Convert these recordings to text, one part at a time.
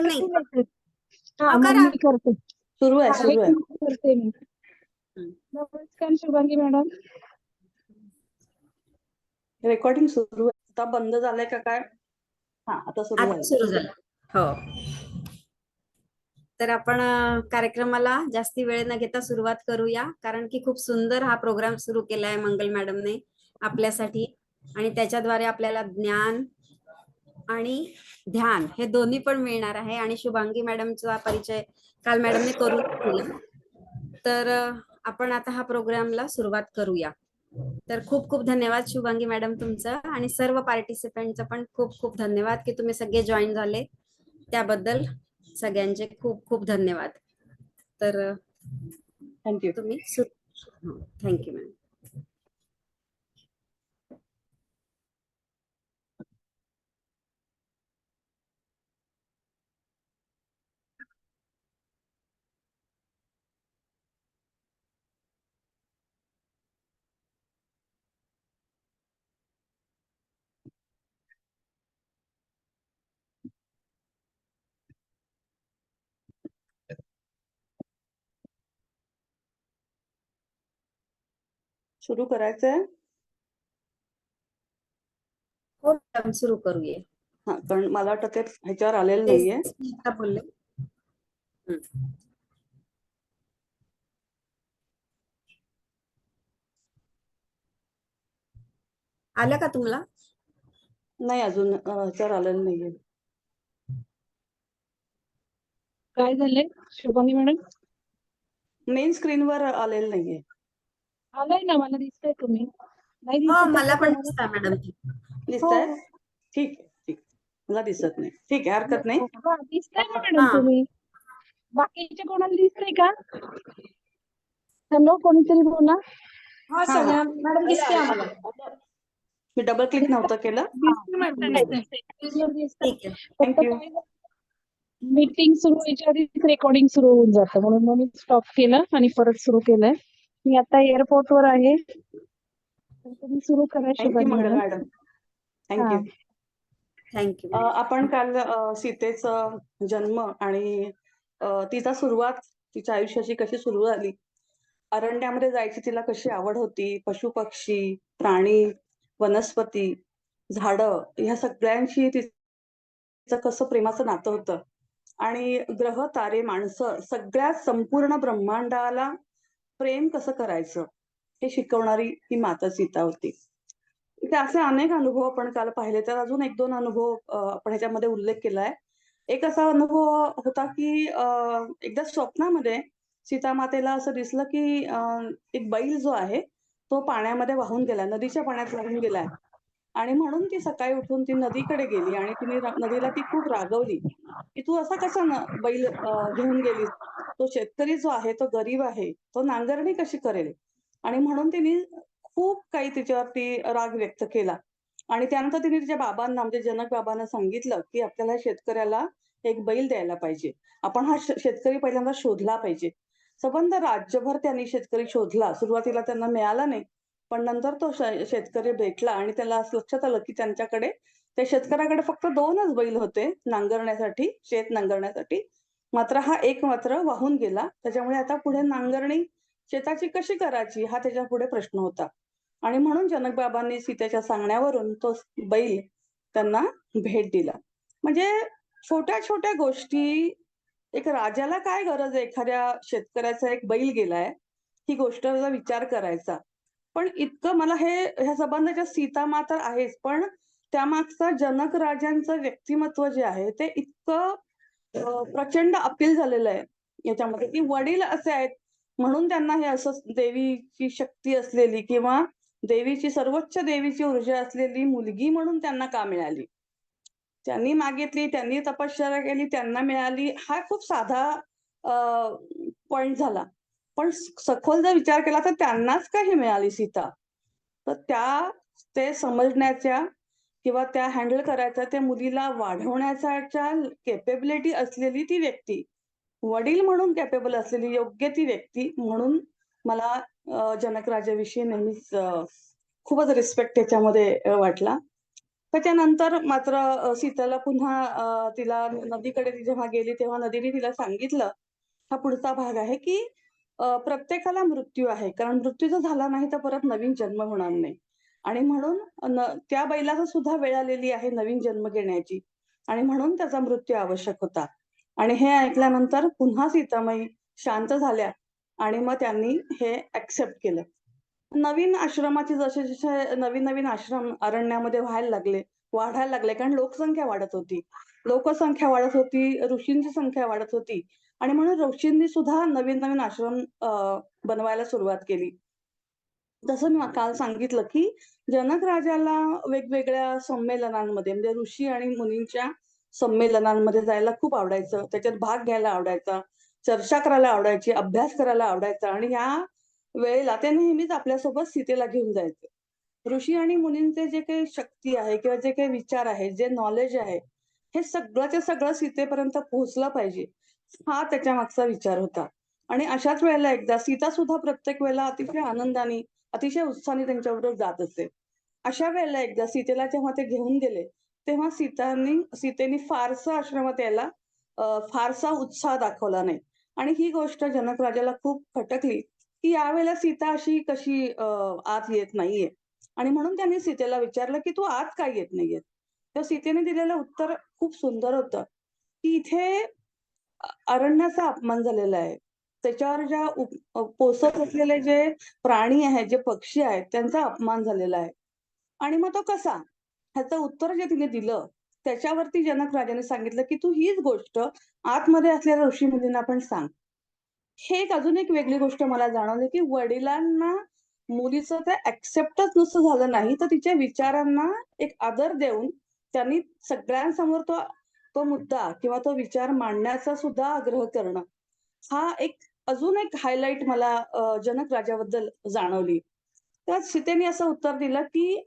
नाही हा हो, मग करा. मी करते. सुरू आहे हा, सुरू आहे. करते मी. नमस्कार शुभांगी मॅडम. रेकॉर्डिंग सुरू आहे. आता बंद झालंय का काय? हा आता सुरू आता झालं. सुरू झालं. हो, तर आपण कार्यक्रमाला जास्ती वेळ न घेता सुरुवात करूया, कारण की खूप सुंदर हा प्रोग्राम सुरू केलाय मंगल मॅडमने आपल्यासाठी, आणि त्याच्याद्वारे आपल्याला ज्ञान आणि ध्यान हे दोन्ही पण मिळणार आहे. आणि शुभांगी मॅडमचा परिचय काल मॅडमने करून दिला. तर आपण आता हा प्रोग्रामला सुरुवात करूया. तर खूप खूप धन्यवाद शुभांगी मॅडम तुमचं, आणि सर्व पार्टिसिपेंटचं पण खूप खूप धन्यवाद की तुम्ही सगळे जॉईन झाले, त्याबद्दल सगळ्यांचे खूप खूप धन्यवाद. तर थँक्यू. तुम्ही थँक्यू मॅम. सुरू करायचंय. हो मॅडम, सुरू करूया. हा, कारण मला वाटतं ते ह्याच्यावर आलेलं नाहीये. बोलले. आलं का तुम्हाला? नाही, अजून ह्याच्यावर आलेलं नाहीये. काय झालंय शुभांगी मॅडम? मेन स्क्रीनवर आलेलं नाहीये. आलाय ना, मला दिसतंय. तुम्ही नाही हो, दिसत? मला पण दिसतंय मॅडम. दिसतंय? ठीक आहे, ठीक. मला दिसत नाही. ठीक आहे, हरकत नाही. दिसतंय ना मॅडम हा. तुम्ही? बाकीच्या कोणाला दिसतंय का? हॅलो, कोणीतरी बोला. हो सगळ्या मॅडम दिसते आम्हाला. मी डबल क्लिक नव्हतं केलं. ठीक आहे. थँक्यू. मीटिंग सुरू व्हायच्या आधीच रेकॉर्डिंग सुरू होऊन जातं, म्हणून मग मी स्टॉप केलं आणि परत सुरू केलंय. मी आता एअरपोर्ट वर आहे, तर तुम्ही सुरू करा थँक्यू शुभांगी मंगल मॅडम. मॅडम. थँक्यू. थँक्यू. आपण काल सीतेचा जन्म आणि तिचा सुरुवात, तिच्या आयुष्याची कशी सुरू झाली, अरण्यामध्ये जायची तिला कशी आवड होती, पशु पक्षी, प्राणी, वनस्पती, झाडं, ह्या सगळ्यांशी तिचं कसं प्रेमाचं नातं होतं, आणि ग्रह, तारे, माणसं, सगळ्या संपूर्ण ब्रह्मांडाला प्रेम कसं करायचं हे शिकवणारी ही माता सीता होती. ते असे अनेक अनुभव आपण काल पाहिले. तर अजून एक दोन अनुभव आपण ह्याच्यामध्ये उल्लेख केलाय. एक असा अनुभव होता की एकदा स्वप्नामध्ये सीतामातेला असं दिसलं की एक बैल जो आहे तो पाण्यामध्ये वाहून गेला, नदीच्या पाण्यात वाहून गेलाय. आणि म्हणून ती सकाळी उठून ती नदीकडे गेली आणि तिने नदीला ती खूप रागवली की तू असा कसा बैल घेऊन गेलीस, तो शेतकरी जो आहे तो गरीब आहे, तो नांगरणी कशी करेल. आणि म्हणून तिने खूप काही तिच्यावरती राग व्यक्त केला. आणि त्यानंतर तिने तिच्या बाबांना, म्हणजे जनक बाबांना सांगितलं की आपल्याला शेतकऱ्याला एक बैल द्यायला पाहिजे, आपण हा शेतकरी पहिल्यांदा शोधला पाहिजे. संबंध राज्यभर त्यांनी शेतकरी शोधला. सुरुवातीला त्यांना मिळाला नाही, पण नंतर तो शेतकरी भेटला आणि त्याला असं लक्षात आलं की त्यांच्याकडे, त्या शेतकऱ्याकडे फक्त 2च बैल होते नांगरण्यासाठी, शेत नांगरण्यासाठी. मात्र हा एक मात्र वाहून गेला. त्याच्यामुळे आता पुढे नांगरणी शेताची कशी करायची हा त्याच्या पुढे प्रश्न होता. आणि म्हणून जनक बाबांनी सीतेच्या सांगण्यावरून तो बैल त्यांना भेट दिला. म्हणजे छोट्या छोट्या गोष्टी, एक राजाला काय गरज आहे एखाद्या शेतकऱ्याचा एक बैल गेलाय ही गोष्टचा विचार करायचा. पण इतकं मला ह्या संबंधाच्या सीता माता आहेच, पण त्यामागचा जनक राजांचं व्यक्तिमत्व जे आहे ते इतकं प्रचंड अपील झालेलं आहे याच्यामध्ये, की वडील असे आहेत म्हणून त्यांना हे असं देवीची शक्ती असलेली किंवा देवीची, सर्वोच्च देवीची ऊर्जा असलेली मुलगी म्हणून त्यांना का मिळाली. त्यांनी मागितली, त्यांनी तपश्चर्या केली, त्यांना मिळाली, हा खूप साधा पॉइंट झाला. पण सखोल जर विचार केला तर त्यांनाच का ही मिळाली सीता, तर ते समजण्याच्या किंवा त्या हँडल करायच्या, त्या मुलीला वाढवण्याच्या केपेबिलिटी असलेली ती व्यक्ती, वडील म्हणून कॅपेबल असलेली योग्य ती व्यक्ती, म्हणून मला जनक राजाविषयी नेहमीच खूपच रिस्पेक्ट त्याच्यामध्ये वाटला. त्याच्यानंतर मात्र सीताला पुन्हा तिला नदीकडे ती जेव्हा गेली तेव्हा नदीने तिला सांगितलं, हा पुढचा भाग आहे, की प्रत्येकाला मृत्यू आहे. कारण मृत्यू जर झाला नाही तर परत नवीन जन्म होणार नाही. आणि म्हणून त्या बैलाला सुद्धा वेळ आलेली आहे नवीन जन्म घेण्याची आणि म्हणून त्याचा मृत्यू आवश्यक होता. आणि हे ऐकल्यानंतर पुन्हा सीतामाई शांत झाल्या आणि मग त्यांनी हे एक्सेप्ट केलं. नवीन आश्रमाचे जसे-जसे नवीन-नवीन आश्रम अरण्यामध्ये वाढायला लागले कारण लोकसंख्या वाढत होती. लोकसंख्या वाढत होती, ऋषींची संख्या वाढत होती आणि म्हणून ऋषींनी सुद्धा नवीन-नवीन आश्रम बनवायला सुरुवात केली. जसं मी काल सांगितलं, की जनक राजाला वेगवेगळ्या संमेलनांमध्ये म्हणजे ऋषी आणि मुनींच्या संमेलनांमध्ये जायला खूप आवडायचं. त्याच्यात भाग घ्यायला आवडायचा, चर्चा करायला आवडायची, अभ्यास करायला आवडायचा आणि ह्या वेळेला ते नेहमीच आपल्यासोबत सीतेला घेऊन जायचे. ऋषी आणि मुनींचे जे काही शक्ती आहे किंवा जे काही विचार आहे, जे नॉलेज आहे, हे सगळंच्या सगळं सीतेपर्यंत पोहोचलं पाहिजे. हा त्याच्यामागचा विचार होता. आणि अशाच वेळेला एकदा सीता सुद्धा प्रत्येक वेळेला अतिशय आनंदाने, अतिशय उत्साहाने त्यांच्याबरोबर जात असे. अशा वेळेला एकदा सीतेला जेव्हा ते घेऊन गेले, तेव्हा सीतेने फारसं आश्रमात यायला फारसा उत्साह दाखवला नाही. आणि ही गोष्ट जनक राजाला खूप खटकली, की यावेळेला सीता अशी कशी आत येत नाहीये. आणि म्हणून त्यांनी सीतेला विचारलं, की "तू आत का येत नाहीयेस?" तर सीतेने दिलेलं उत्तर खूप सुंदर होतं, की "इथे अरण्याचा अपमान झालेला आहे. त्याच्यावर ज्या पोसत असलेले जे प्राणी आहेत, जे पक्षी आहेत, त्यांचा अपमान झालेला आहे." आणि मग तो कसा? ह्याचं उत्तर जे तिने दिलं, त्याच्यावरती जनक राजाने सांगितलं, की "तू हीच गोष्ट आतमध्ये असलेल्या ऋषीमुनींना पण सांग." हे अजून एक वेगळी गोष्ट मला जाणवली, की वडिलांना मुलीचं ते एक्सेप्टच नुसतं झालं नाही, तर तिच्या विचारांना एक आदर देऊन त्यांनी सगळ्यांसमोर तो तो मुद्दा किंवा तो विचार मांडण्याचा सुद्धा आग्रह करणं. हा एक अजून एक हायलाइट मला जनक राजाबद्दल जाणवली. तर सीतेने असं उत्तर दिलं, की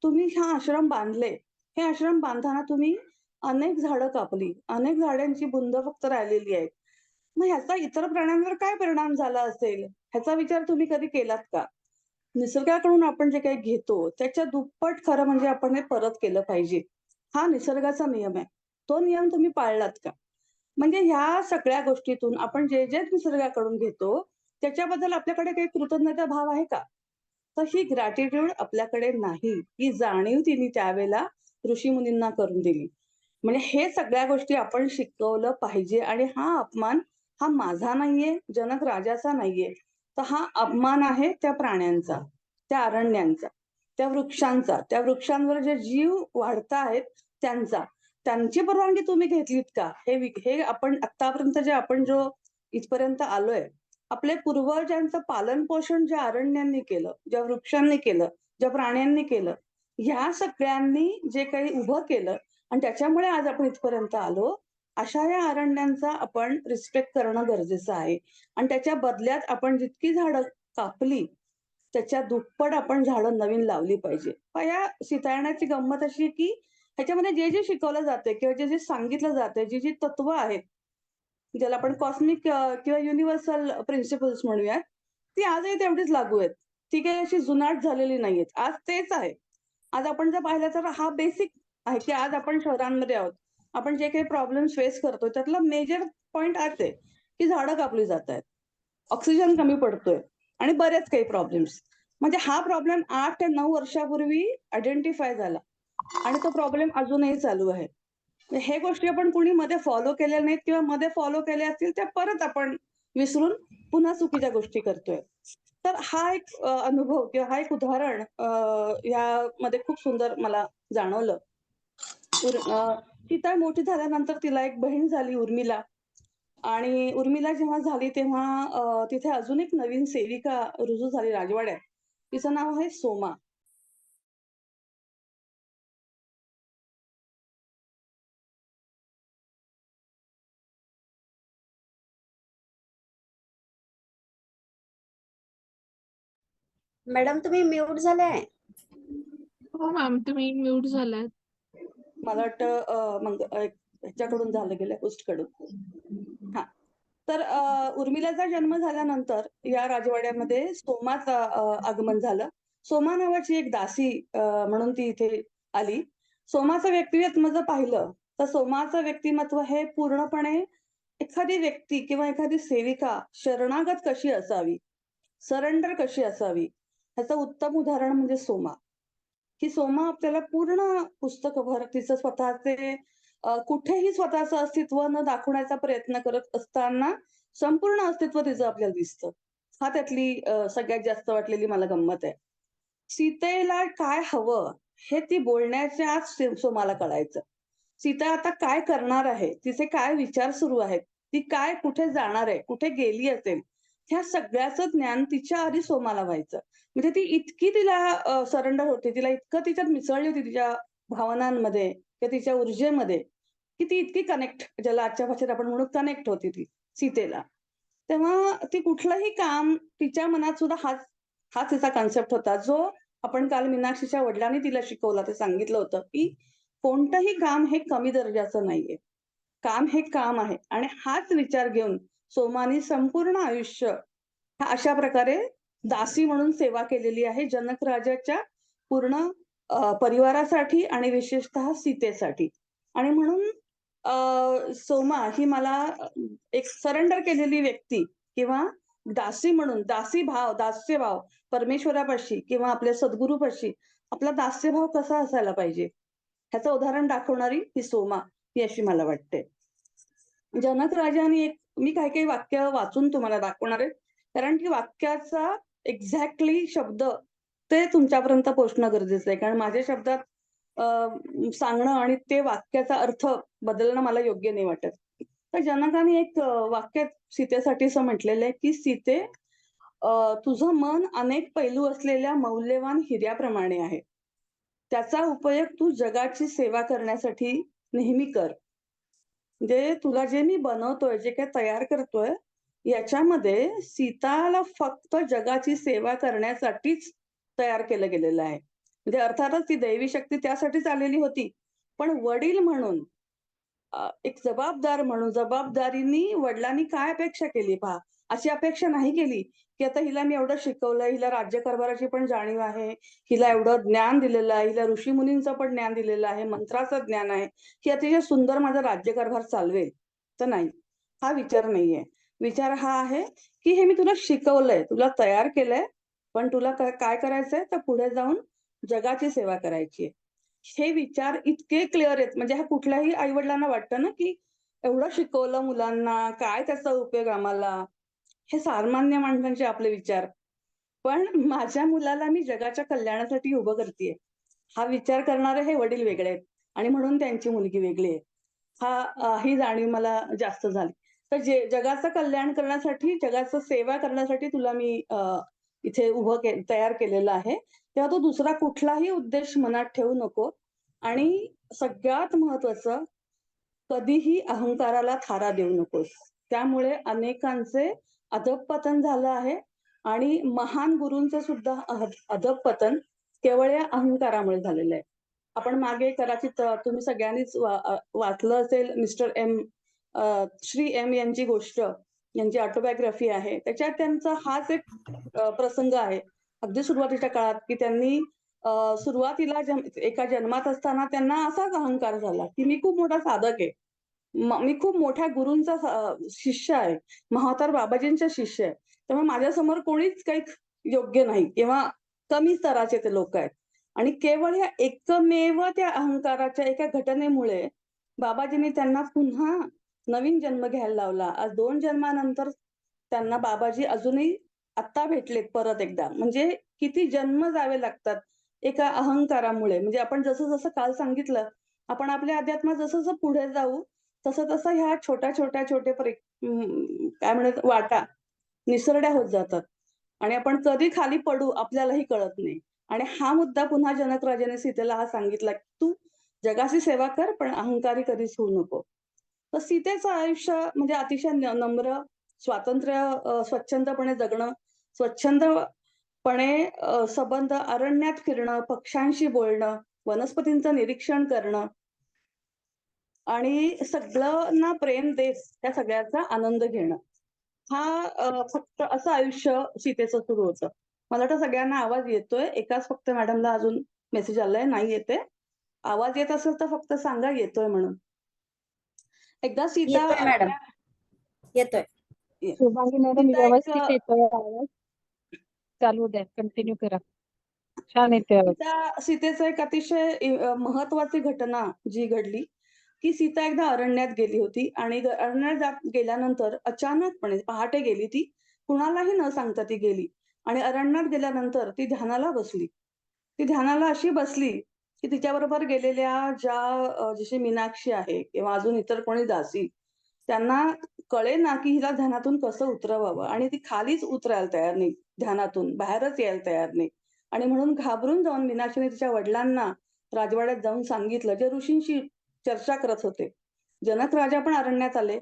तुम्ही हा आश्रम बांधले. हे आश्रम बांधताना तुम्ही अनेक झाडं कापली. अनेक झाडांची बुंद फक्त राहिलेली आहेत. मग ह्याचा इतर प्राण्यांवर काय परिणाम झाला असेल? ह्याचा विचार तुम्ही कधी केलात का? निसर्गाकडून आपण जे काही घेतो, त्याच्या दुप्पट खरं म्हणजे आपण हे परत केलं पाहिजे. हा निसर्गाचा नियम आहे. तो नियम तुम्ही पाळलात का? म्हणजे ह्या सगळ्या गोष्टीतून आपण जे निसर्गाकडून घेतो, त्याच्याबद्दल आपल्याकडे काही कृतज्ञता भाव आहे का? तर ही ग्रॅटिट्यूड आपल्याकडे नाही. ही जाणीव तिने त्यावेळेला ऋषीमुनींना करून दिली. म्हणजे हे सगळ्या गोष्टी आपण शिकवलं पाहिजे आणि हा अपमान हा माझा नाहीये, जनक राजाचा नाहीये. तर हा अपमान आहे त्या प्राण्यांचा, त्या अरण्यांचा, त्या वृक्षांचा, त्या वृक्षांवर जे जीव वाढताहेत त्यांचा. त्यांची परवानगी तुम्ही घेतलीत का? हे आपण आत्तापर्यंत आपण जो इथपर्यंत आलोय, आपल्या पूर्वजांचं पालन-पोषण ज्या अरण्यांनी केलं, ज्या वृक्षांनी केलं, ज्या प्राण्यांनी केलं, ह्या सगळ्यांनी जे काही उभं केलं आणि त्याच्यामुळे आज आपण इथपर्यंत आलो. अशा या अरण्यांचा आपण रिस्पेक्ट करणं गरजेचं आहे. आणि त्याच्या बदल्यात आपण जितकी झाडं कापली, त्याच्या दुप्पट आपण झाडं नवीन लावली पाहिजे. पण या सीतायनाची गंमत अशी आहे, की ह्याच्यामध्ये जे शिकवलं जातंय किंवा जे सांगितलं जातंय, जी तत्व आहेत, ज्याला आपण कॉस्मिक किंवा युनिव्हर्सल प्रिन्सिपल्स म्हणूयात, ती आजही तेवढीच लागू आहेत. ती काही अशी जुनाट झालेली नाहीयेत. आज तेच आहे. आज आपण जर पाहिलं तर हा बेसिक आहे, की आज आपण शहरांमध्ये आहोत. आपण जे काही प्रॉब्लेम्स फेस करतोय त्यातला मेजर पॉइंट हाच आहे, की झाडं कापली जातायत. ऑक्सिजन कमी पडतोय आणि बरेच काही प्रॉब्लेम्स. म्हणजे हा प्रॉब्लेम 8 ते 9 वर्षापूर्वी आयडेंटिफाय झाला आणि तो प्रॉब्लेम अजूनही चालू आहे. हे गोष्टी आपण कुणी मध्ये फॉलो केल्या नाहीत किंवा मध्ये फॉलो केल्या असतील त्या परत आपण विसरून पुन्हा चुकीच्या गोष्टी करतोय. तर हा एक अनुभव किंवा हा एक उदाहरण यामध्ये खूप सुंदर मला जाणवलं. सीता मोठी झाल्यानंतर तिला एक बहीण झाली उर्मिला आणि उर्मिला जेव्हा झाली तेव्हा तिथे अजून एक नवीन सेविका रुजू झाली राजवाड्यात. तिचं नाव आहे सोमा. मॅडम तुम्ही म्यूट झालाय. हो मॅम, तुम्ही म्यूट झालात. मला वाटतं मग ह्याच्याकडून झालं गेलं होस्टकडून. हां. तर उर्मिलाचा जन्म झाल्यानंतर या राजवाड्यामध्ये सोमाचं आगमन झालं. सोमा नावाची एक दासी म्हणून ती इथे आली सोमाचं व्यक्तिमत्व जर पाहिलं तर सोमाचं व्यक्तिमत्व हे पूर्णपणे एखादी व्यक्ती किंवा एखादी सेविका शरणागत कशी असावी, सरेंडर कशी असावी, ह्याचं उत्तम उदाहरण म्हणजे सोमा. की सोमा आपल्याला पूर्ण पुस्तकभर तिचं स्वतःचे कुठेही स्वतःचं अस्तित्व न दाखवण्याचा प्रयत्न करत असताना संपूर्ण अस्तित्व तिचं आपल्याला दिसतं. हा त्यातली सगळ्यात जास्त वाटलेली मला गंमत आहे. सीतेला काय हवं हे ती बोलण्याच्या आत सोमाला कळायचं. सीता आता काय करणार आहे, तिचे काय विचार सुरू आहेत, ती काय कुठे जाणार आहे, कुठे गेली असेल, ह्या सगळ्याचं ज्ञान तिच्या आधी सोमाला व्हायचं. म्हणजे ती इतकी तिला सरेंडर होती, तिला इतकं तिच्यात मिसळली होती तिच्या भावनांमध्ये किंवा तिच्या ऊर्जेमध्ये, की ती इतकी कनेक्ट, ज्याला आजच्या भाषेत आपण म्हणू कनेक्ट होती ती सीतेला. तेव्हा ती कुठलंही काम तिच्या मनात सुद्धा हाच तिचा कन्सेप्ट होता, जो आपण काल मीनाक्षीच्या वडिलांनी तिला शिकवला. ते सांगितलं होतं, की कोणतंही काम हे कमी दर्जाचं नाहीये. काम हे काम आहे आणि हाच विचार घेऊन सोमानी संपूर्ण आयुष्य अशा प्रकारे दासी म्हणून सेवा केलेली आहे जनक राजाच्या पूर्ण परिवारासाठी आणि विशेषतः सीतेसाठी. आणि म्हणून सोमा ही मला एक सरेंडर केलेली व्यक्ती किंवा दासी म्हणून दास्यभाव परमेश्वरापाशी किंवा आपल्या सद्गुरूपाशी आपला दास्यभाव कसा असायला पाहिजे ह्याचं उदाहरण दाखवणारी ही सोमा ही अशी मला वाटते. जनक राजाने मी काही काही वाक्य वाचून तुम्हाला दाखवणार आहे, कारण की वाक्याचा एक्झॅक्टली शब्द ते तुमच्यापर्यंत पोहोचणं गरजेचं आहे. कारण माझ्या शब्दात सांगणं आणि ते वाक्याचा अर्थ बदलणं मला योग्य नाही वाटत. तर जनकाने एक वाक्य सीतेसाठी असं म्हटलेलं आहे, की सीते, तुझं मन अनेक पैलू असलेल्या मौल्यवान हिऱ्याप्रमाणे आहे. त्याचा उपयोग तू जगाची सेवा करण्यासाठी नेहमी कर. म्हणजे तुला जे मी बनवतोय, जे काही तयार करतोय, याच्यामध्ये सीताला फक्त जगाची सेवा करण्यासाठीच तयार केलं गेलेलं आहे. म्हणजे अर्थातच ती दैवी शक्ती त्यासाठीच आलेली होती. पण वडील म्हणून एक जबाबदार म्हणून जबाबदारीनी वडिलांनी काय अपेक्षा केली पहा. अशी अपेक्षा नाही केली, की आता हिला मी एवढं शिकवलंय, हिला राज्यकारभाराची पण जाणीव आहे, हिला एवढं ज्ञान दिलेलं आहे, हिला ऋषीमुनींचं पण ज्ञान दिलेलं आहे, मंत्राचं ज्ञान आहे, ही अतिशय सुंदर माझा राज्यकारभार चालवेल. तर नाही, हा विचार नाहीये. विचार हा आहे, की हे मी तुला शिकवलंय, तुला तयार केलंय, पण तुला काय करायचंय तर पुढे जाऊन जगाची सेवा करायची आहे. हे विचार इतके क्लिअर आहेत, म्हणजे हा कुठल्याही आई-वडिलांना वाटतं ना, की एवढं शिकवलं मुलांना, काय त्याचा उपयोग आम्हाला? हे सामान्य माणसांचे आपले विचार. पण माझ्या मुलाला मी जगाच्या कल्याणासाठी उभं करतेय, हा विचार करणारे हे वडील वेगळे आहेत आणि म्हणून त्यांची मुलगी वेगळी आहे. ही जाणीव मला जास्त झाली. तर जगाचं कल्याण करण्यासाठी, जगाचं सेवा करण्यासाठी तुला मी इथे तयार केलेलं आहे. तेव्हा तो दुसरा कुठलाही उद्देश मनात ठेवू नको आणि सगळ्यात महत्वाचं, कधीही अहंकाराला थारा देऊ नकोस. त्यामुळे अनेकांचे अधःपतन झालं आहे आणि महान गुरूंचं सुद्धा अधःपतन केवळ या अहंकारामुळे झालेलं आहे. आपण मागे कदाचित तुम्ही सगळ्यांनीच वाचलं असेल श्री एम यांची गोष्ट, यांची ऑटोबायोग्राफी आहे. त्याच्यात त्यांचा हाच एक प्रसंग आहे अगदी सुरुवातीच्या काळात, की त्यांनी सुरुवातीला एका जन्मात असताना त्यांना असाच अहंकार झाला, की मी खूप मोठा साधक आहे, मी खूप मोठ्या गुरूंचा शिष्य आहे, महावतार बाबाजींचा शिष्य आहे, त्यामुळे माझ्यासमोर कोणीच काही योग्य नाही किंवा कमी स्तराचे ते लोक आहेत. आणि केवळ या एकमेव त्या अहंकाराच्या एका घटनेमुळे बाबाजींनी त्यांना पुन्हा नवीन जन्म घ्यायला लावला. आज 2 जन्मानंतर त्यांना बाबाजी अजूनही आत्ता भेटलेत परत एकदा. म्हणजे किती जन्म जावे लागतात एका अहंकारामुळे. म्हणजे आपण जसं जसं काल सांगितलं, आपण आपल्या अध्यात्मात जसं जसं पुढे जाऊ तसं तसं ह्या छोटे काय म्हणतात वाटा निसरड्या होत जातात आणि आपण कधी खाली पडू आपल्यालाही कळत नाही. आणि हा मुद्दा पुन्हा जनक राजाने सीतेला हा सांगितला, की तू जगाची सेवा कर, पण अहंकारी कधीच होऊ नको. तर सीतेचं आयुष्य म्हणजे अतिशय नम्र, स्वच्छंदपणे जगणं, स्वच्छंदपणे संबंध, अरण्यात फिरणं, पक्ष्यांशी बोलणं, वनस्पतींचं निरीक्षण करणं आणि सगळ्यांना प्रेम देत त्या सगळ्याचा आनंद घेणं. फक्त असं आयुष्य सीतेचं सुरू होतं. मला वाटतं सगळ्यांना आवाज येतोय. एकाच फक्त मॅडमला अजून मेसेज आलाय, नाही येते. आवाज येत असेल तर फक्त सांगा येतोय म्हणून. एकदा सीता येतोय मॅडम, येतोय. शुभांगी मॅडम सीता एक व्यवस्थित येतोय आवाज. चालू द्या, कंटिन्यू करा. छान येतोय आवाज. सीतेचं एक अतिशय महत्वाची घटना जी घडली की सीता एकदा अरण्यात गेली होती आणि अरण्यात गेल्यानंतर अचानकपणे पहाटे गेली ती, कुणालाही न सांगता ती गेली आणि अरण्यात गेल्यानंतर ती ध्यानाला बसली. ती ध्यानाला अशी बसली की तिच्याबरोबर गेलेल्या जशी मीनाक्षी आहे किंवा अजून इतर कोणी दासी, त्यांना कळेना की हिला ध्यानातून कसं उतरवावं आणि ती खालीच उतरायला तयार नाही, ध्यानातून बाहेरच यायला तयार नाही. आणि म्हणून घाबरून जाऊन मीनाक्षीने तिच्या वडिलांना राजवाड्यात जाऊन सांगितलं, जे ऋषींशी चर्चा करत होते. जनक राजा पण अरण्यात आले.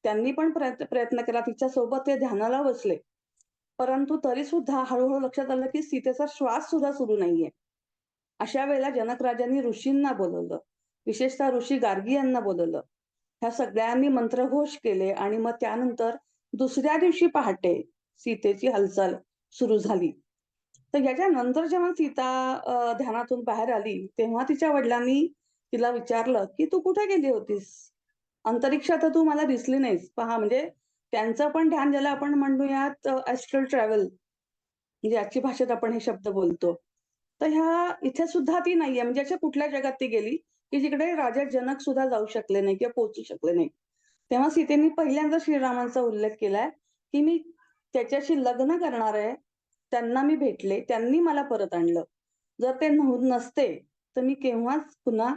त्यांनी पण प्रयत्न केला, तिच्यासोबत ते ध्यानाला बसले. परंतु तरी सुद्धा हळूहळू लक्षात आलं की सीतेचा श्वास सुद्धा सुरू नाहीये. अशा वेळेला जनक राजांनी ऋषींना बोलवलं, विशेषतः ऋषी गार्गी यांना बोलवलं. ह्या सगळ्यांनी मंत्रघोष केले आणि मग त्यानंतर दुसऱ्या दिवशी पहाटे सीतेची हालचाल सुरू झाली. तर ह्याच्यानंतर जेव्हा सीता ध्यानातून बाहेर आली, तेव्हा तिच्या वडिलांनी तिला विचारलं, की "तू कुठे गेली होतीस? अंतरिक्षात तर तू मला दिसली नाहीस." पहा म्हणजे त्यांचं पण ध्यान ज्याला आपण म्हणूयात ॲस्ट्रल ट्रॅव्हल म्हणजे आजची भाषेत आपण हे शब्द बोलतो. तर इथे सुद्धा ती नाहीये म्हणजे अशा कुठल्या जगात ती गेली, की जिकडे राजा जनक सुद्धा जाऊ शकले नाही किंवा पोहोचू शकले नाही. तेव्हा सीतेने पहिल्यांदा श्रीरामांचा उल्लेख केलाय, की मी त्याच्याशी लग्न करणार आहे. त्यांना मी भेटले, त्यांनी मला परत आणलं. जर ते नसते, तर मी केव्हाच पुन्हा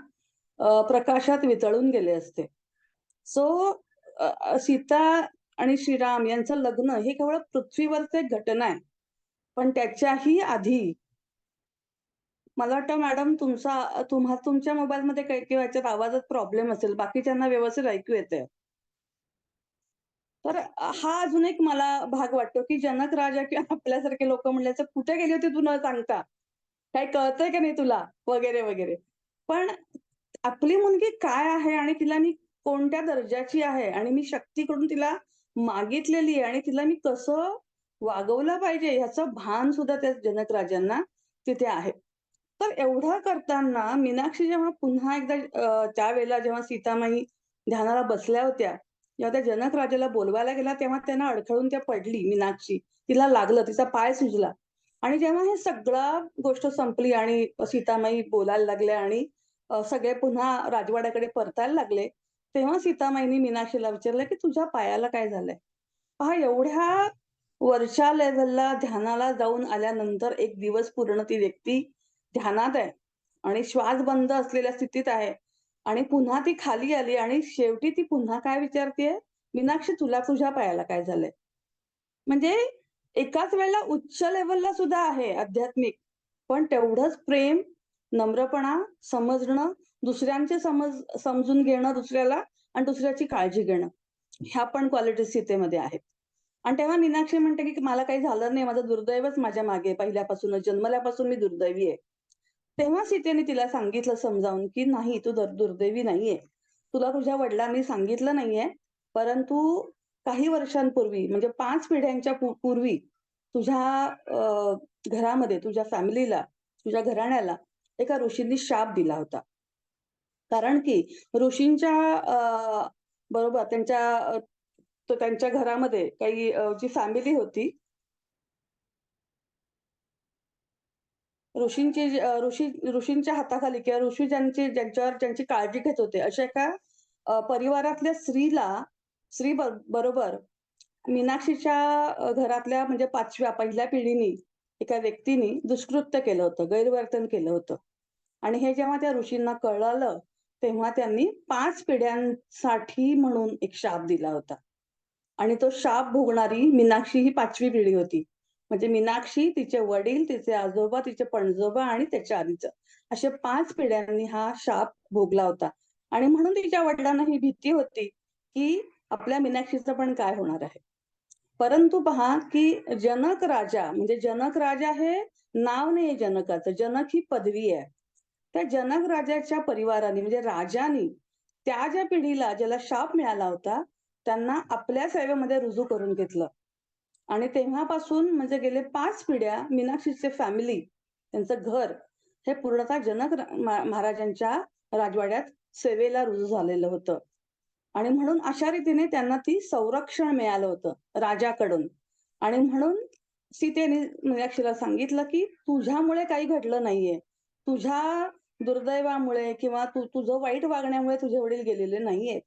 प्रकाशात वितळून गेले असते. सो सीता आणि श्रीराम यांचं लग्न हे केवळ पृथ्वीवरचं एक घटना आहे. पण त्याच्याही आधी मला वाटतं मॅडम तुमच्या मोबाईलमध्ये काही किंवा ह्याच्यात आवाजात प्रॉब्लेम असेल. बाकीच्यांना व्यवस्थित ऐकू येतंय. तर हा अजून एक मला भाग वाटतो, की जनक राजा किंवा आपल्यासारखे लोकं म्हणले, "कुठे गेली होती तू न सांगता? काही कळतंय का नाही तुला?" वगैरे, वगैरे. पण आपली मुलगी काय आहे आणि तिला मी कोणत्या दर्जाची आहे आणि मी शक्तीकडून तिला मागितलेली आहे आणि तिला मी कसं वागवलं पाहिजे ह्याचं भान सुद्धा त्या जनक राजांना तिथे आहे. तर एवढं करताना मीनाक्षी जेव्हा पुन्हा एकदा त्यावेळेला जेव्हा सीतामाई ध्यानाला बसल्या होत्या, जेव्हा त्या जनक राजाला बोलवायला गेला तेव्हा त्यांना अडखळून त्या पडली मीनाक्षी. तिला लागलं, तिचा पाय सुजला आणि जेव्हा हे सगळा गोष्ट संपली आणि सीतामाई बोलायला लागल्या आणि सगळे पुन्हा राजवाड्याकडे परतायला लागले, तेव्हा सीतामाईंनी मीनाक्षीला विचारलं, की "तुझ्या पायाला काय झालंय?" पहा एवढ्या वरच्या लेव्हलला ध्यानाला जाऊन आल्यानंतर एक दिवस पूर्ण ती व्यक्ती ध्यानात आहे आणि श्वास बंद असलेल्या स्थितीत आहे आणि पुन्हा ती खाली आली आणि शेवटी ती पुन्हा काय विचारतेय, "मीनाक्षी तुला तुझ्या पायाला काय झालंय?" म्हणजे एकाच वेळेला उच्च लेव्हलला सुद्धा आहे आध्यात्मिक, पण तेवढंच प्रेम, नम्रपणा, समजणं, दुसऱ्यांचे समजून घेणं दुसऱ्याला आणि दुसऱ्याची काळजी घेणं. ह्या पण क्वालिटीज सीतेमध्ये आहेत. आणि तेव्हा मीनाक्षी म्हणते, की "मला काही झालं नाही. माझं दुर्दैवच माझ्या मागे आहे पहिल्यापासूनच. जन्मल्यापासून मी दुर्दैवी आहे." तेव्हा सीतेने तिला सांगितलं समजावून, की "नाही, तू दुर्दैवी नाहीये. तुला तुझ्या वडिलांनी सांगितलं नाहीये, परंतु काही वर्षांपूर्वी म्हणजे 5 पिढ्यांच्या पूर्वी तुझ्या घरामध्ये, तुझ्या फॅमिलीला, तुझ्या घराण्याला एका ऋषींनी शाप दिला होता. कारण की ऋषींच्या बरोबर त्यांच्या घरामध्ये काही जी फॅमिली होती ऋषींच्या हाताखाली किंवा ऋषी ज्यांची काळजी घेत होते, अशा एका परिवारातल्या स्त्री बरोबर मीनाक्षीच्या घरातल्या म्हणजे पहिल्या पिढीनी एका व्यक्तीने दुष्कृत्य केलं होतं, गैरवर्तन केलं होतं. आणि हे जेव्हा त्या ऋषींना कळालं, तेव्हा त्यांनी 5 पिढ्यांसाठी म्हणून एक शाप दिला होता. आणि तो शाप भोगणारी मीनाक्षी ही 5वी पिढी होती. म्हणजे मीनाक्षी, तिचे वडील, तिचे आजोबा, तिचे पणजोबा आणि त्याच्या आधीचं. अशा 5 पिढ्यांनी हा शाप भोगला होता. आणि म्हणून तिच्या वडिलांना ही भीती होती, की आपल्या मीनाक्षीचं पण काय होणार आहे. परंतु पहा, की जनक राजा म्हणजे जनक राजा हे नाव नाही जनकाचं. जनक ही पदवी आहे. त्या जनक राजाच्या परिवाराने म्हणजे राजानी त्या ज्या पिढीला ज्याला शाप मिळाला होता, त्यांना आपल्या सेवेमध्ये रुजू करून घेतलं. आणि तेव्हापासून म्हणजे गेले 5 पिढ्या मीनाक्षीचे फॅमिली, त्यांचं घर हे पूर्णतः महाराजांच्या राजवाड्यात सेवेला रुजू झालेलं होतं. आणि म्हणून अशा रीतीने त्यांना ती संरक्षण मिळालं होतं राजाकडून. आणि म्हणून सीतेने मीनाक्षीला सांगितलं, की तुझ्यामुळे काही घडलं नाहीये. तुझ्या दुर्दैवामुळे किंवा तुझं वाईट वागण्यामुळे तुझे वडील गेलेले नाहीयेत.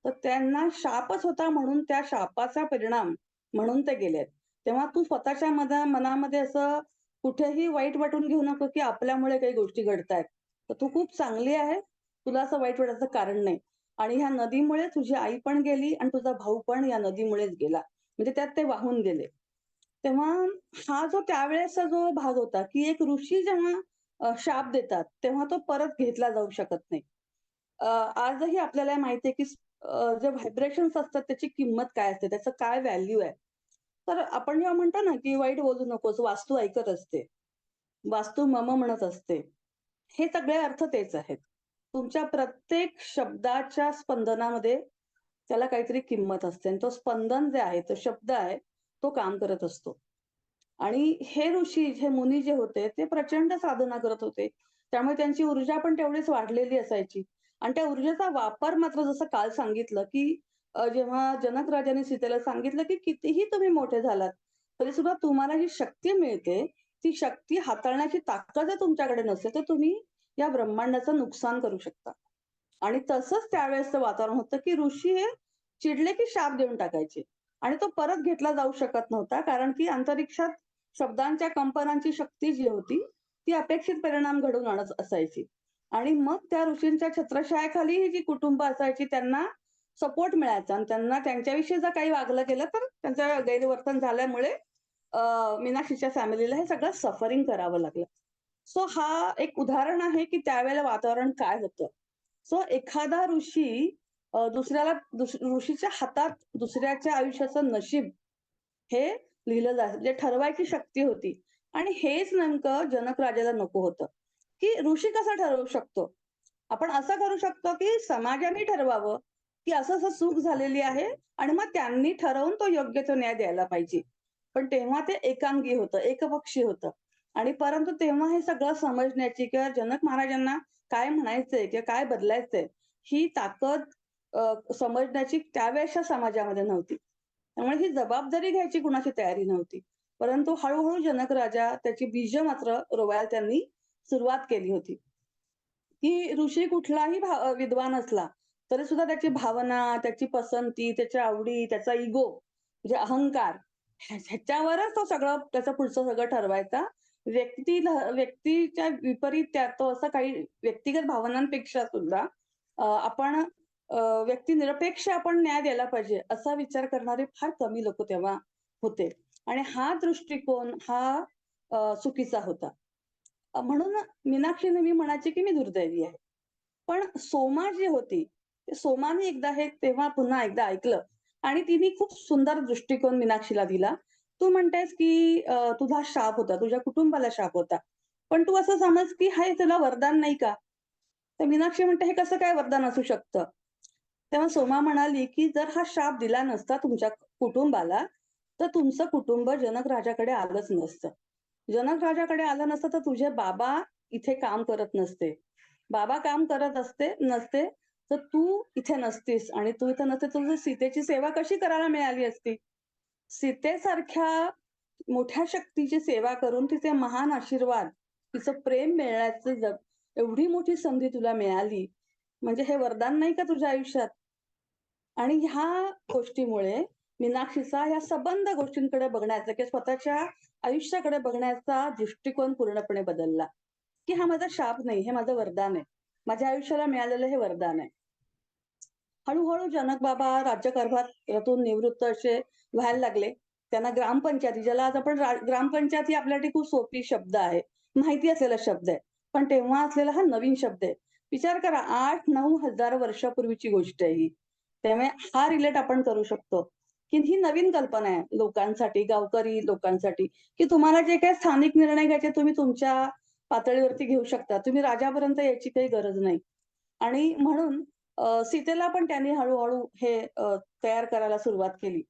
तर त्यांना शापच होता म्हणून त्या शापाचा परिणाम म्हणून ते गेलेत. तेव्हा तू स्वतःच्या मनामध्ये असं कुठेही वाईट वाटून घेऊ नको, की आपल्यामुळे काही गोष्टी घडतायत. तर तू खूप चांगली आहे. तुला असं वाईट वाटायचं कारण नाही. आणि ह्या नदीमुळे तुझी आई पण गेली आणि तुझा भाऊ पण या नदीमुळेच गेला. म्हणजे त्यात ते वाहून गेले. तेव्हा हा जो त्यावेळेसचा जो भाग होता, की एक ऋषी जेव्हा शाप देतात, तेव्हा तो परत घेतला जाऊ शकत नाही. आजही आपल्याला माहिती आहे, की जे व्हायब्रेशन्स असतात त्याची किंमत काय असते, त्याचं काय व्हॅल्यू आहे. तर आपण जेव्हा म्हणतो ना, की वाईट बोलू नकोस, वास्तू ऐकत असते. वास्तू मम म्हणत असते. हे सगळे अर्थ तेच आहेत. तुमच्या प्रत्येक शब्दाच्या स्पंदनामध्ये त्याला काहीतरी किंमत असते आणि तो स्पंदन जे आहे, तो शब्द आहे, तो काम करत असतो. आणि हे ऋषी, हे मुनी जे होते, ते प्रचंड साधना करत होते. त्यामुळे त्यांची ऊर्जा पण तेवढीच वाढलेली असायची. आणि त्या ऊर्जेचा वापर मात्र जसं काल सांगितलं, की जेव्हा जनक राजांनी सीतेला सांगितलं, की कितीही तुम्ही मोठे झालात, तरी सुद्धा तुम्हाला जी शक्ती मिळते, ती शक्ती हाताळण्याची ताकद जर तुमच्याकडे नसेल, तर तुम्ही या ब्रह्मांडाचं नुकसान करू शकता. आणि तसंच त्यावेळेसचं वातावरण होतं, की ऋषी हे चिडले की शाप देऊन टाकायचे. आणि तो परत घेतला जाऊ शकत नव्हता. कारण की अंतरिक्षात शब्दांच्या कंपनांची शक्ती जी होती, ती अपेक्षित परिणाम घडवून आणत असायची. आणि मग त्या ऋषींच्या छत्रछायाखाली ही जी कुटुंब असायची त्यांना सपोर्ट मिळायचा आणि त्यांना त्यांच्याविषयी जर काही वागलं गेलं तर त्यांचं गैरवर्तन झाल्यामुळे मीनाक्षीच्या फॅमिलीला हे सगळं सफरिंग करावं लागलं. सो हा एक उदाहरण आहे, की त्यावेळेला वातावरण काय होतं. सो एखादा ऋषी ऋषीच्या हातात दुसऱ्याच्या आयुष्याचं नशीब हे लिहिलं जायचं. म्हणजे ठरवायची शक्ती होती. आणि हेच नेमकं जनक राजाला नको होतं, की ऋषी कसा ठरवू शकतो? आपण असं करू शकतो, की समाजाने ठरवावं, की असं-असं चूक झालेली आहे आणि मग त्यांनी ठरवून तो योग्य तो न्याय द्यायला पाहिजे. पण तेव्हा ते एकांगी होतं, एकपक्षी होतं. आणि परंतु तेव्हा हे सगळं समजण्याची किंवा जनक महाराजांना काय म्हणायचंय किंवा काय बदलायचंय, ही ताकद समजण्याची त्यावेळेसच्या समाजामध्ये नव्हती. त्यामुळे ही जबाबदारी घ्यायची कुणाची तयारी नव्हती. परंतु हळू जनक राजा त्याची बीजं मात्र रोवायला त्यांनी सुरुवात केली होती. की ऋषी कुठलाही विद्वान असला, तरी सुद्धा त्याची भावना, त्याची पसंती, त्याच्या आवडी, त्याचा इगो म्हणजे अहंकार ह्याच्यावरच तो सगळं त्याचं पुढचं सगळं ठरवायचा. व्यक्तीच्या विपरीत तो असं काही व्यक्तिगत भावनांपेक्षा सुद्धा आपण व्यक्तिनिरपेक्ष आपण न्याय द्यायला पाहिजे, असा विचार करणारे फार कमी लोकं तेव्हा होते. आणि हा दृष्टिकोन हा चुकीचा होता. म्हणून मीनाक्षी नेहमी म्हणायची, की मी दुर्दैवी आहे. पण सोमा जी होती, सोमाने एकदा हे तेव्हा पुन्हा एकदा ऐकलं आणि तिने खूप सुंदर दृष्टिकोन मीनाक्षीला दिला. तू म्हणतेस, की तुझा शाप होता, तुझ्या कुटुंबाला शाप होता. पण तू असं समज, की हे तुला वरदान नाही का? तर मीनाक्षी म्हणते, "हे कसं काय वरदान असू शकतं?" तेव्हा सोमा म्हणाली, की "जर हा शाप दिला नसता तुमच्या कुटुंबाला, तर तुमचं कुटुंब जनक राजाकडे आलंच नसतं. जनक राजाकडे आलं नसतं, तर तुझे बाबा इथे काम करत नसते. बाबा काम करत नसते, तर तू इथे नसतीस आणि तू इथे नसते, तुझी सीतेची सेवा कशी करायला मिळाली असती? सीतेसारख्या मोठ्या शक्तीची सेवा करून तिचे महान आशीर्वाद, तिचं प्रेम मिळण्याची एवढी मोठी संधी तुला मिळाली. म्हणजे हे वरदान नाही का तुझ्या आयुष्यात?" आणि ह्या गोष्टीमुळे मीनाक्षीचा ह्या सबंध गोष्टींकडे बघण्याचा किंवा स्वतःच्या आयुष्याकडे बघण्याचा दृष्टिकोन पूर्णपणे बदलला, की हा माझा शाप नाही, हे माझं वरदान आहे. माझ्या आयुष्याला मिळालेलं हे वरदान आहे. हळू-हळू जनक बाबा राज्यकारभारातून निवृत्त असे व्हायला लागले. त्यांना ग्रामपंचायती, ज्याला आज आपण ग्रामपंचायत ही आपल्यासाठी खूप सोपी शब्द आहे, माहिती असलेला शब्द आहे. पण तेव्हा असलेला हा नवीन शब्द आहे. विचार करा 8,000-9,000 हजार वर्षापूर्वीची गोष्ट आहे ही. त्यामुळे हा रिलेट आपण करू शकतो, की ही नवीन कल्पना आहे लोकांसाठी, गावकरी लोकांसाठी, की तुम्हाला जे काही स्थानिक निर्णय घ्यायचे तुम्ही तुमच्या पातळीवरती घेऊ शकता. तुम्ही राजापर्यंत यायची काही गरज नाही. आणि म्हणून सीतेला पण त्यांनी हळू-हळू हे तयार करायला सुरुवात केली.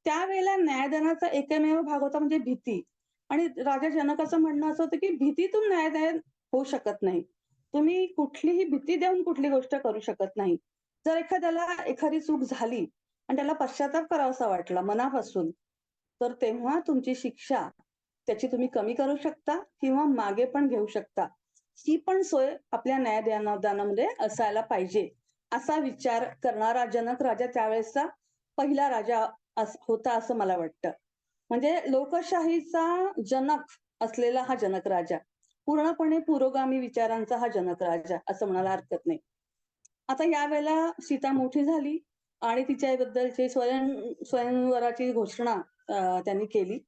त्यावेळेला न्यायदानाचा एकमेव भाग होता म्हणजे भीती. आणि राजा जनकाचं म्हणणं असं होतं, की भीतीतून न्यायदान होऊ शकत नाही. तुम्ही कुठलीही भीती देऊन कुठली गोष्ट करू शकत नाही. जर एखाद्याला एखादी चूक झाली आणि त्याला पश्चाताप करावासा वाटला मनापासून, तर तेव्हा तुमची शिक्षा त्याची तुम्ही कमी करू शकता किंवा मागे पण घेऊ शकता. ही पण सोय आपल्या न्यायदानामध्ये असायला पाहिजे. असा विचार करणारा जनक राजा त्यावेळेसचा पहिला राजा होता असं मला वाटतं. म्हणजे लोकशाहीचा जनक असलेला हा जनक राजा. पूर्णपणे पुरोगामी विचारांचा हा जनक राजा असं म्हणायला हरकत नाही. आता यावेळेला सीता मोठी झाली आणि तिच्याबद्दलची स्वयंवराची घोषणा त्यांनी केली.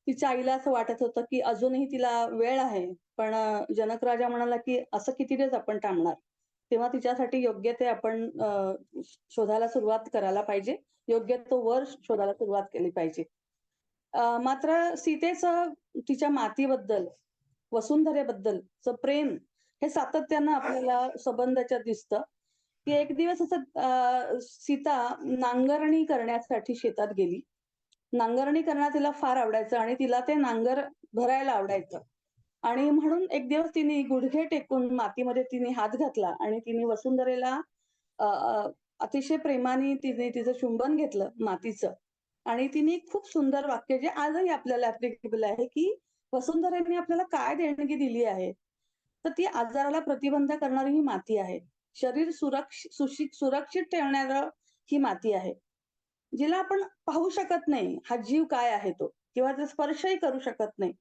तिच्या आईला असं वाटत होतं, की अजूनही तिला वेळ आहे. पण जनक राजा म्हणाला, की असं किती दिवस आपण थांबणार? तेव्हा तिच्यासाठी योग्य ते आपण शोधायला सुरुवात करायला पाहिजे. योग्य तो वर शोधायला सुरुवात केली पाहिजे. मात्र सीतेचं तिच्या मातीबद्दल, वसुंधरेबद्दलचं प्रेम हे सातत्यानं आपल्याला संबंधाच्यात दिसतं, की एक दिवस असं सीता नांगरणी करण्यासाठी शेतात गेली. नांगरणी करणं तिला फार आवडायचं आणि तिला ते नांगर भरायला आवडायचं. आणि म्हणून एक दिवस तिने गुडघे टेकून मातीमध्ये तिने हात घातला आणि तिने वसुंधरेला अ, अ, अतिशय प्रेमाने तिने तिचं चुंबन घेतलं मातीचं. आणि तिने खूप सुंदर वाक्य जे आजही आपल्याला ऍप्लिकेबल आहे, की वसुंधरेने आपल्याला काय देणगी दिली आहे. तर ती आजाराला प्रतिबंध करणारी ही माती आहे. शरीर सुरक्षित ठेवणारं ही माती आहे. जिला आपण पाहू शकत नाही, हा जीव काय आहे तो किंवा तो स्पर्शही करू शकत नाही.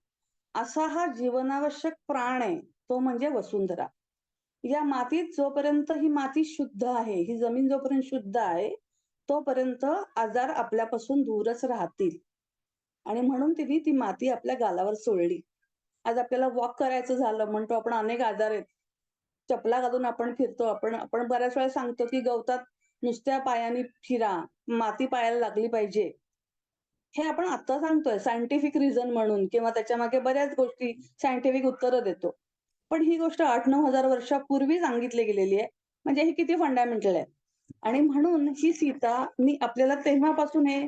असा हा जीवनावश्यक प्राण आहे, तो म्हणजे वसुंधरा. या मातीत जोपर्यंत ही माती शुद्ध आहे, ही जमीन जोपर्यंत शुद्ध आहे, तोपर्यंत आजार आपल्यापासून दूरच राहतील. आणि म्हणून तिने ती माती आपल्या गालावर सोडली. आज आपल्याला वॉक करायचं झालं म्हणतो आपण अनेक आजार आहेत. चपला घालून आपण फिरतो. आपण आपण बऱ्याच वेळा सांगतो, की गवतात नुसत्या पायाने फिरा, माती पायाला लागली पाहिजे. हे आपण आता सांगतोय सायंटिफिक रिझन म्हणून किंवा त्याच्यामागे बऱ्याच गोष्टी सायंटिफिक उत्तरं देतो. पण ही गोष्ट 8,000-9,000 वर्षापूर्वी सांगितली गेलेली आहे. म्हणजे हे किती फंडामेंटल आहे. आणि म्हणून ही सीतानी आपल्याला तेव्हापासून हे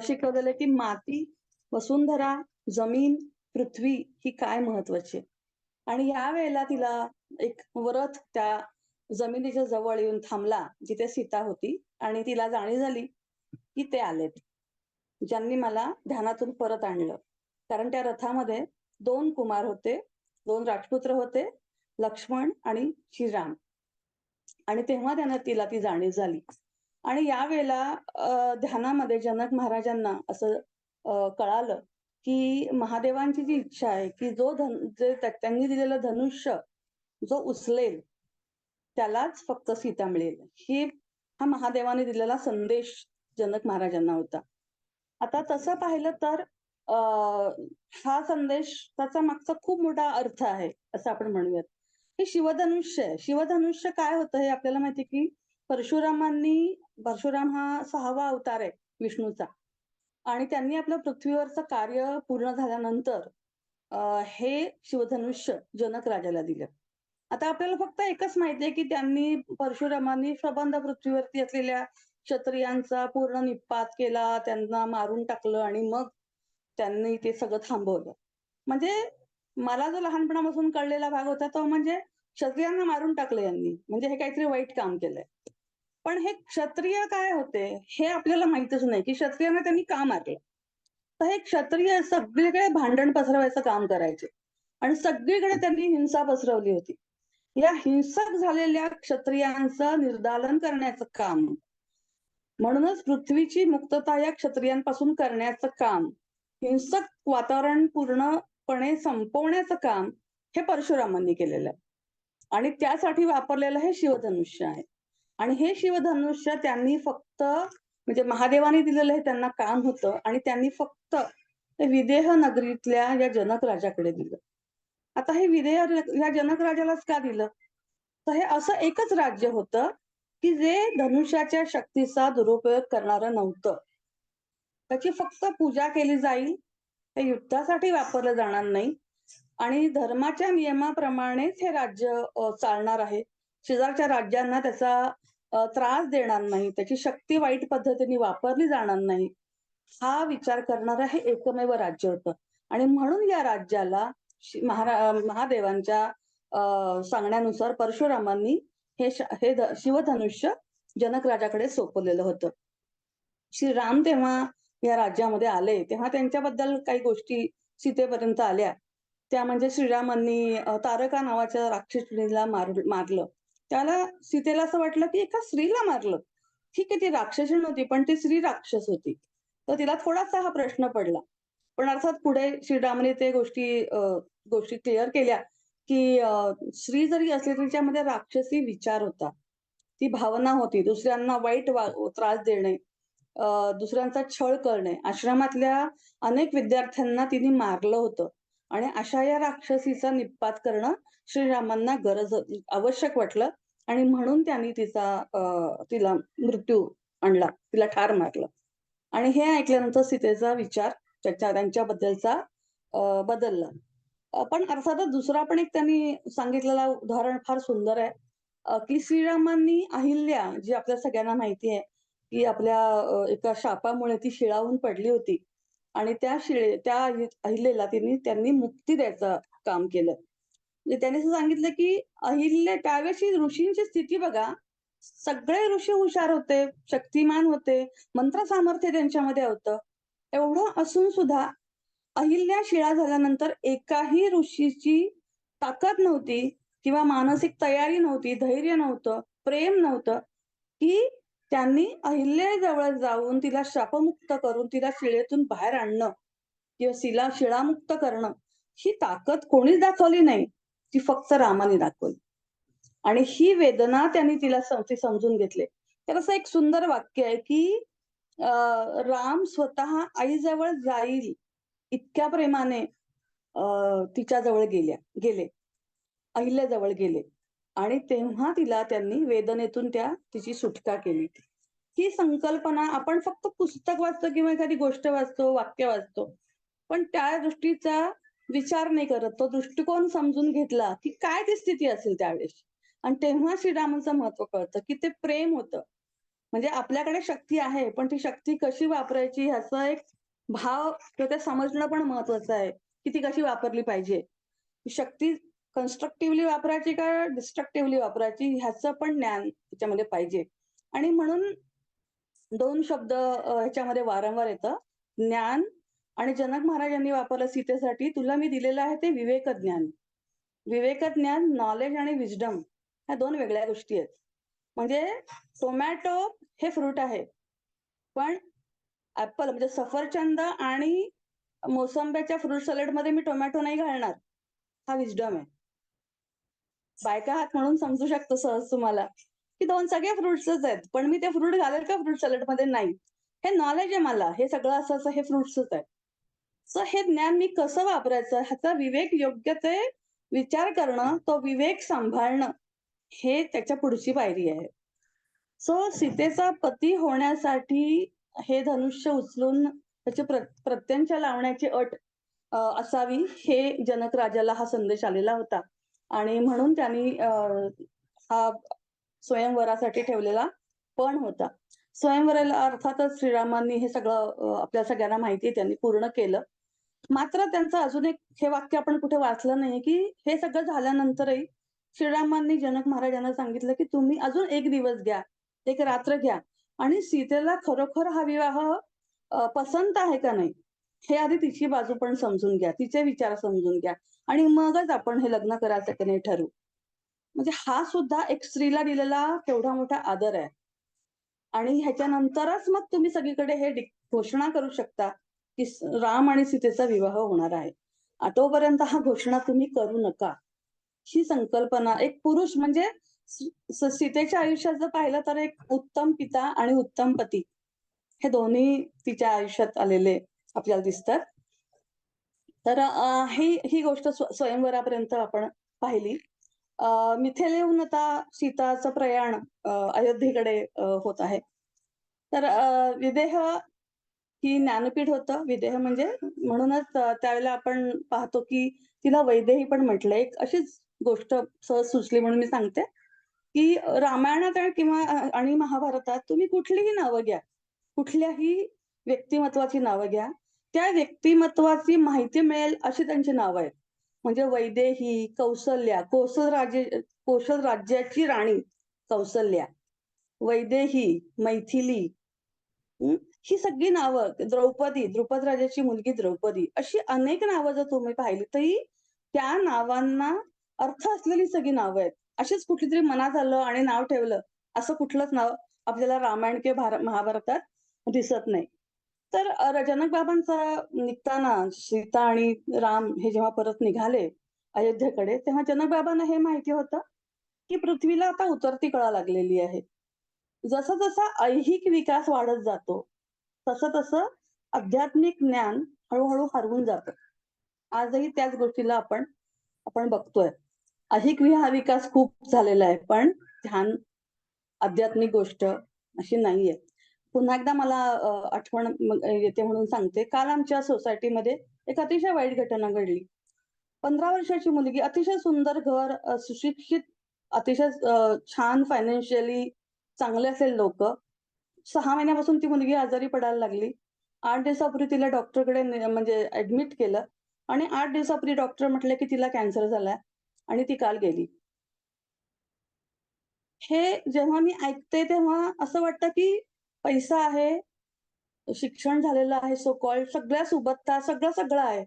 शिकवलेलं आहे, की माती, वसुंधरा, जमीन, पृथ्वी ही काय महत्वाची आहे. आणि यावेळेला तिला एक रथ त्या जमिनीच्या जवळ येऊन थांबला, जिथे सीता होती आणि तिला जाणीव झाली, की ते आलेत. ज्यांनी मला ध्यानातून परत आणलं. कारण त्या रथामध्ये 2 कुमार होते, 2 राजपुत्र होते, लक्ष्मण आणि श्रीराम. आणि तेव्हा त्यांना तिला ती जाणीव झाली. आणि यावेळेला ध्यानामध्ये जनक महाराजांना असं कळालं, की महादेवांची जी इच्छा आहे, की जे त्यांनी दिलेलं धनुष्य जो उचलेल, त्यालाच फक्त सीता मिळेल. हा महादेवाने दिलेला संदेश जनक महाराजांना होता. आता तसं पाहिलं तर हा संदेश त्याचा मागचा खूप मोठा अर्थ आहे, असं आपण म्हणूयात. हे शिवधनुष्य आहे. शिवधनुष्य काय होतं हे आपल्याला माहिती आहे, की परशुराम हा 6वा अवतार आहे विष्णूचा. आणि त्यांनी आपलं पृथ्वीवरचं कार्य पूर्ण झाल्यानंतर हे शिवधनुष्य जनक राजाला दिलं. आता आपल्याला फक्त एकच माहिती आहे, की परशुरामांनी सबंध पृथ्वीवरती असलेल्या क्षत्रियांचा पूर्ण निःपात केला, त्यांना मारून टाकलं आणि मग त्यांनी ते सगळं थांबवलं. म्हणजे मला जो लहानपणापासून कळलेला भाग होता तो म्हणजे क्षत्रियांना मारून टाकलं यांनी. म्हणजे हे काहीतरी वाईट काम केलंय. पण हे क्षत्रिय काय होते हे आपल्याला माहीतच नाही, की क्षत्रियांना त्यांनी का मारलं. तर हे क्षत्रिय सगळीकडे भांडण पसरवायचं काम करायचे आणि सगळीकडे त्यांनी हिंसा पसरवली होती. या हिंसक झालेल्या क्षत्रियांचं निर्दालन करण्याचं काम, म्हणूनच पृथ्वीची मुक्तता या क्षत्रियांपासून करण्याचं काम, हिंसक वातावरण पूर्णपणे संपवण्याचं काम हे परशुरामांनी केलेलं आहे. आणि त्यासाठी वापरलेलं हे शिवधनुष्य आहे. आणि हे शिवधनुष्य त्यांनी फक्त म्हणजे महादेवाने दिलेलं हे त्यांना काम होतं आणि त्यांनी फक्त विदेह नगरीतल्या या जनक राजाकडे दिलं. आता हे विदेह या जनक राजालाच का दिलं? तर हे असं एकच राज्य होतं, की जे धनुष्याच्या शक्तीचा दुरुपयोग करणारं नव्हतं. त्याची फक्त पूजा केली जाईल, ते युद्धासाठी वापरलं जाणार नाही आणि धर्माच्या नियमाप्रमाणेच हे राज्य चालणार आहे. शेजारच्या राज्यांना त्याचा त्रास देणार नाही, त्याची शक्ती वाईट पद्धतीने वापरली जाणार नाही, हा विचार करणारं हे एकमेव राज्य होतं. आणि म्हणून या राज्याला महादेवांच्या सांगण्यानुसार परशुरामांनी हे शिवधनुष्य जनक राजाकडे सोपवलेलं होतं. श्रीराम तेव्हा या राज्यामध्ये आले तेव्हा त्यांच्याबद्दल काही गोष्टी सीतेपर्यंत आल्या. त्या म्हणजे श्रीरामांनी तारका नावाच्या राक्षसीला मारलं. त्याला सीतेला असं वाटलं की एका स्त्रीला मारलं. ठीक आहे, ती राक्षसी नव्हती पण ती स्त्री राक्षस होती. तर तिला थोडासा हा प्रश्न पडला. पण अर्थात पुढे श्रीरामाने ते गोष्टी क्लिअर केल्या की स्त्री जरी असली तरी तिच्यामध्ये राक्षसी विचार होता, ती भावना होती, दुसऱ्यांना वाईट त्रास देणे, दुसऱ्यांचा छळ करणे. आश्रमातल्या अनेक विद्यार्थ्यांना तिने मारलं होतं आणि अशा या राक्षसीचा निःपात करणं श्रीरामांना आवश्यक वाटलं आणि म्हणून त्यांनी तिला मृत्यू आणला, तिला ठार मारलं. आणि हे ऐकल्यानंतर सीतेचा विचार त्यांच्याबद्दलचा बदलला. पण अर्थातच दुसरा पण एक त्यांनी सांगितलेला उदाहरण फार सुंदर आहे, की श्रीरामांनी अहिल्या, जी आपल्या सगळ्यांना माहिती आहे की आपल्या एका शापामुळे ती शिळावून पडली होती आणि त्या अहिल्याला त्यांनी मुक्ती द्यायचं काम केलं. म्हणजे त्यांनी असं सांगितलं की त्यावेळेची ऋषींची स्थिती बघा, सगळे ऋषी हुशार होते, शक्तिमान होते, मंत्र सामर्थ्य त्यांच्यामध्ये होतं. एवढं असून सुद्धा अहिल्या शिळा झाल्यानंतर एकाही ऋषीची ताकद नव्हती किंवा मानसिक तयारी नव्हती, धैर्य नव्हतं, प्रेम नव्हतं, की त्यांनी अहिल्याजवळ जाऊन तिला शापमुक्त करून तिला शिळेतून बाहेर आणणं किंवा शिळामुक्त करणं. ही ताकद कोणीच दाखवली नाही, ती फक्त रामाने दाखवली. आणि ही वेदना त्यांनी ती समजून घेतले. तर असं एक सुंदर वाक्य आहे की राम स्वतः आईजवळ जाईल इतक्या प्रेमाने तिच्याजवळ गेले, अहिल्याजवळ गेले आणि तेव्हा त्यांनी वेदनेतून तिची सुटका केली. ही संकल्पना आपण फक्त पुस्तक वाचतो किंवा एखादी गोष्ट वाचतो, वाक्य वाचतो, पण त्या दृष्टीचा विचार नाही करत. तो दृष्टिकोन समजून घेतला की काय ती स्थिती असेल त्यावेळेस, आणि तेव्हा श्रीरामांचं महत्व कळतं की ते प्रेम होतं. म्हणजे आपल्याकडे शक्ती आहे पण ती शक्ती कशी वापरायची ह्याचा एक भाव किंवा ते समजणं पण महत्वाचं आहे की ती कशी वापरली पाहिजे. शक्ती कन्स्ट्रक्टिव्हली वापरायची का डिस्ट्रक्टिव्हली वापरायची ह्याचं पण ज्ञान त्याच्यामध्ये पाहिजे. आणि म्हणून 2 शब्द ह्याच्यामध्ये वारंवार येतं, ज्ञान. आणि जनक महाराजांनी वापरलं सीतेसाठी, तुला मी दिलेलं आहे ते विवेकज्ञान. विवेकज्ञान, नॉलेज आणि विजडम ह्या 2 वेगळ्या गोष्टी आहेत. म्हणजे टोमॅटो हे फ्रूट आहे, पण ऍपल म्हणजे सफरचंद आणि मोसंब्याच्या फ्रूट सॅलड मध्ये मी टोमॅटो नाही घालणार, हा विजडम आहे. बायका आहात म्हणून समजू शकतो सहज तुम्हाला की 2 सगळे फ्रुट्सच आहेत, पण मी ते फ्रूट घालेल का फ्रूट सॅलड मध्ये? नाही. हे नॉलेज आहे मला, हे सगळं असं हे फ्रुट्सच आहे. सो हे ज्ञान मी कसं वापरायचं ह्याचा विवेक योग्य ते विचार करणं, तो विवेक सांभाळणं, हे त्याच्या पुढची पायरी आहे. सो सीतेचा पती होण्यासाठी हे धनुष्य उचलून त्याची प्रत्यंचा लावण्याची अट असावी, हे जनक राजाला हा संदेश आलेला होता. आणि म्हणून त्यांनी हा स्वयंवरासाठी ठेवलेला पण होता. स्वयंवराला अर्थातच श्रीरामांनी हे सगळं आपल्या सगळ्यांना माहिती आहे, त्यांनी पूर्ण केलं. मात्र त्यांचं अजून एक हे वाक्य आपण कुठे वाचलं नाही की हे सगळं झाल्यानंतरही श्रीरामांनी जनक महाराजांना सांगितलं की तुम्ही अजून 1 दिवस घ्या, 1 रात्र घ्या आणि सीतेला खरोखर हा विवाह पसंत आहे का नाही हे आधी तिची बाजू पण समजून घ्या, तिचे विचार समजून घ्या आणि मगच आपण हे लग्न करायचं की नाही ठरवू. म्हणजे हा सुद्धा एक स्त्रीला दिलेला केवढा मोठा आदर आहे. आणि ह्याच्यानंतरच मग तुम्ही सगळीकडे हे घोषणा करू शकता की राम आणि सीतेचा विवाह होणार आहे. तोपर्यंत हा घोषणा तुम्ही करू नका. ही संकल्पना एक पुरुष म्हणजे सीतेच्या आयुष्यात जर पाहिलं तर एक उत्तम पिता आणि उत्तम पती हे दोन्ही तिच्या आयुष्यात आलेले आपल्याला दिसतात. तर ही गोष्ट स्वयंवरापर्यंत आपण पाहिली. मिथिलेहून आता सीताचं प्रयाण अयोध्येकडे होत आहे. तर विदेह ही ज्ञानपीठ होतं. विदेह म्हणजे म्हणूनच त्यावेळेला आपण पाहतो की तिला वैदेही पण म्हटलं. एक अशीच गोष्ट सहज सुचली म्हणून मी सांगते की रामायणात किंवा आणि महाभारतात तुम्ही कुठलीही नावं घ्या, कुठल्याही व्यक्तिमत्वाची नावं घ्या, त्या व्यक्तिमत्वाची माहिती मिळेल अशी त्यांची नावं आहेत. म्हणजे वैदेही, कौसल्या, कोशल राज्याची राणी कौसल्या, वैदेही, मैथिली, ही सगळी नावं, द्रुपद राजाची मुलगी द्रौपदी, अशी अनेक नावं जर तुम्ही पाहिली तरी त्या नावांना अर्थ असलेली सगळी नावं आहेत. अशीच कुठलीतरी मनात आलं आणि नाव ठेवलं असं कुठलंच नाव आपल्याला रामायण किंवा महाभारतात दिसत नाही. तर जनक बाबांचा निघताना सीता आणि राम हे जेव्हा परत निघाले अयोध्येकडे, तेव्हा जनक बाबांना हे माहिती होतं की पृथ्वीला आता उतरती कळा लागलेली आहे. जसं जसा ऐहिक विकास वाढत जातो तसं तसं आध्यात्मिक ज्ञान हळूहळू हरवून जातं. आजही त्याच गोष्टीला आपण आपण बघतोय. ऐहिक हा विकास खूप झालेला आहे, पण ध्यान आध्यात्मिक गोष्ट अशी नाहीये. पुन्हा एकदा मला आठवण येते म्हणून सांगते. काल आमच्या सोसायटीमध्ये एक अतिशय वाईट घटना घडली. 15 वर्षाची मुलगी, अतिशय सुंदर घर, सुशिक्षित, अतिशय छान फायनान्शियली चांगले असलेले लोक. 6 महिन्यापासून ती मुलगी आजारी पडायला लागली. 8 दिवसापूर्वी तिला डॉक्टरकडे म्हणजे ऍडमिट केलं आणि 8 दिवसापूर्वी डॉक्टर म्हटले की तिला कॅन्सर झालाय आणि ती काल गेली. हे जेव्हा मी ऐकते तेव्हा असं वाटतं की पैसा आहे, शिक्षण झालेलं आहे, सो कॉल्ड सगळ्या सुबत्ता, सगळं आहे.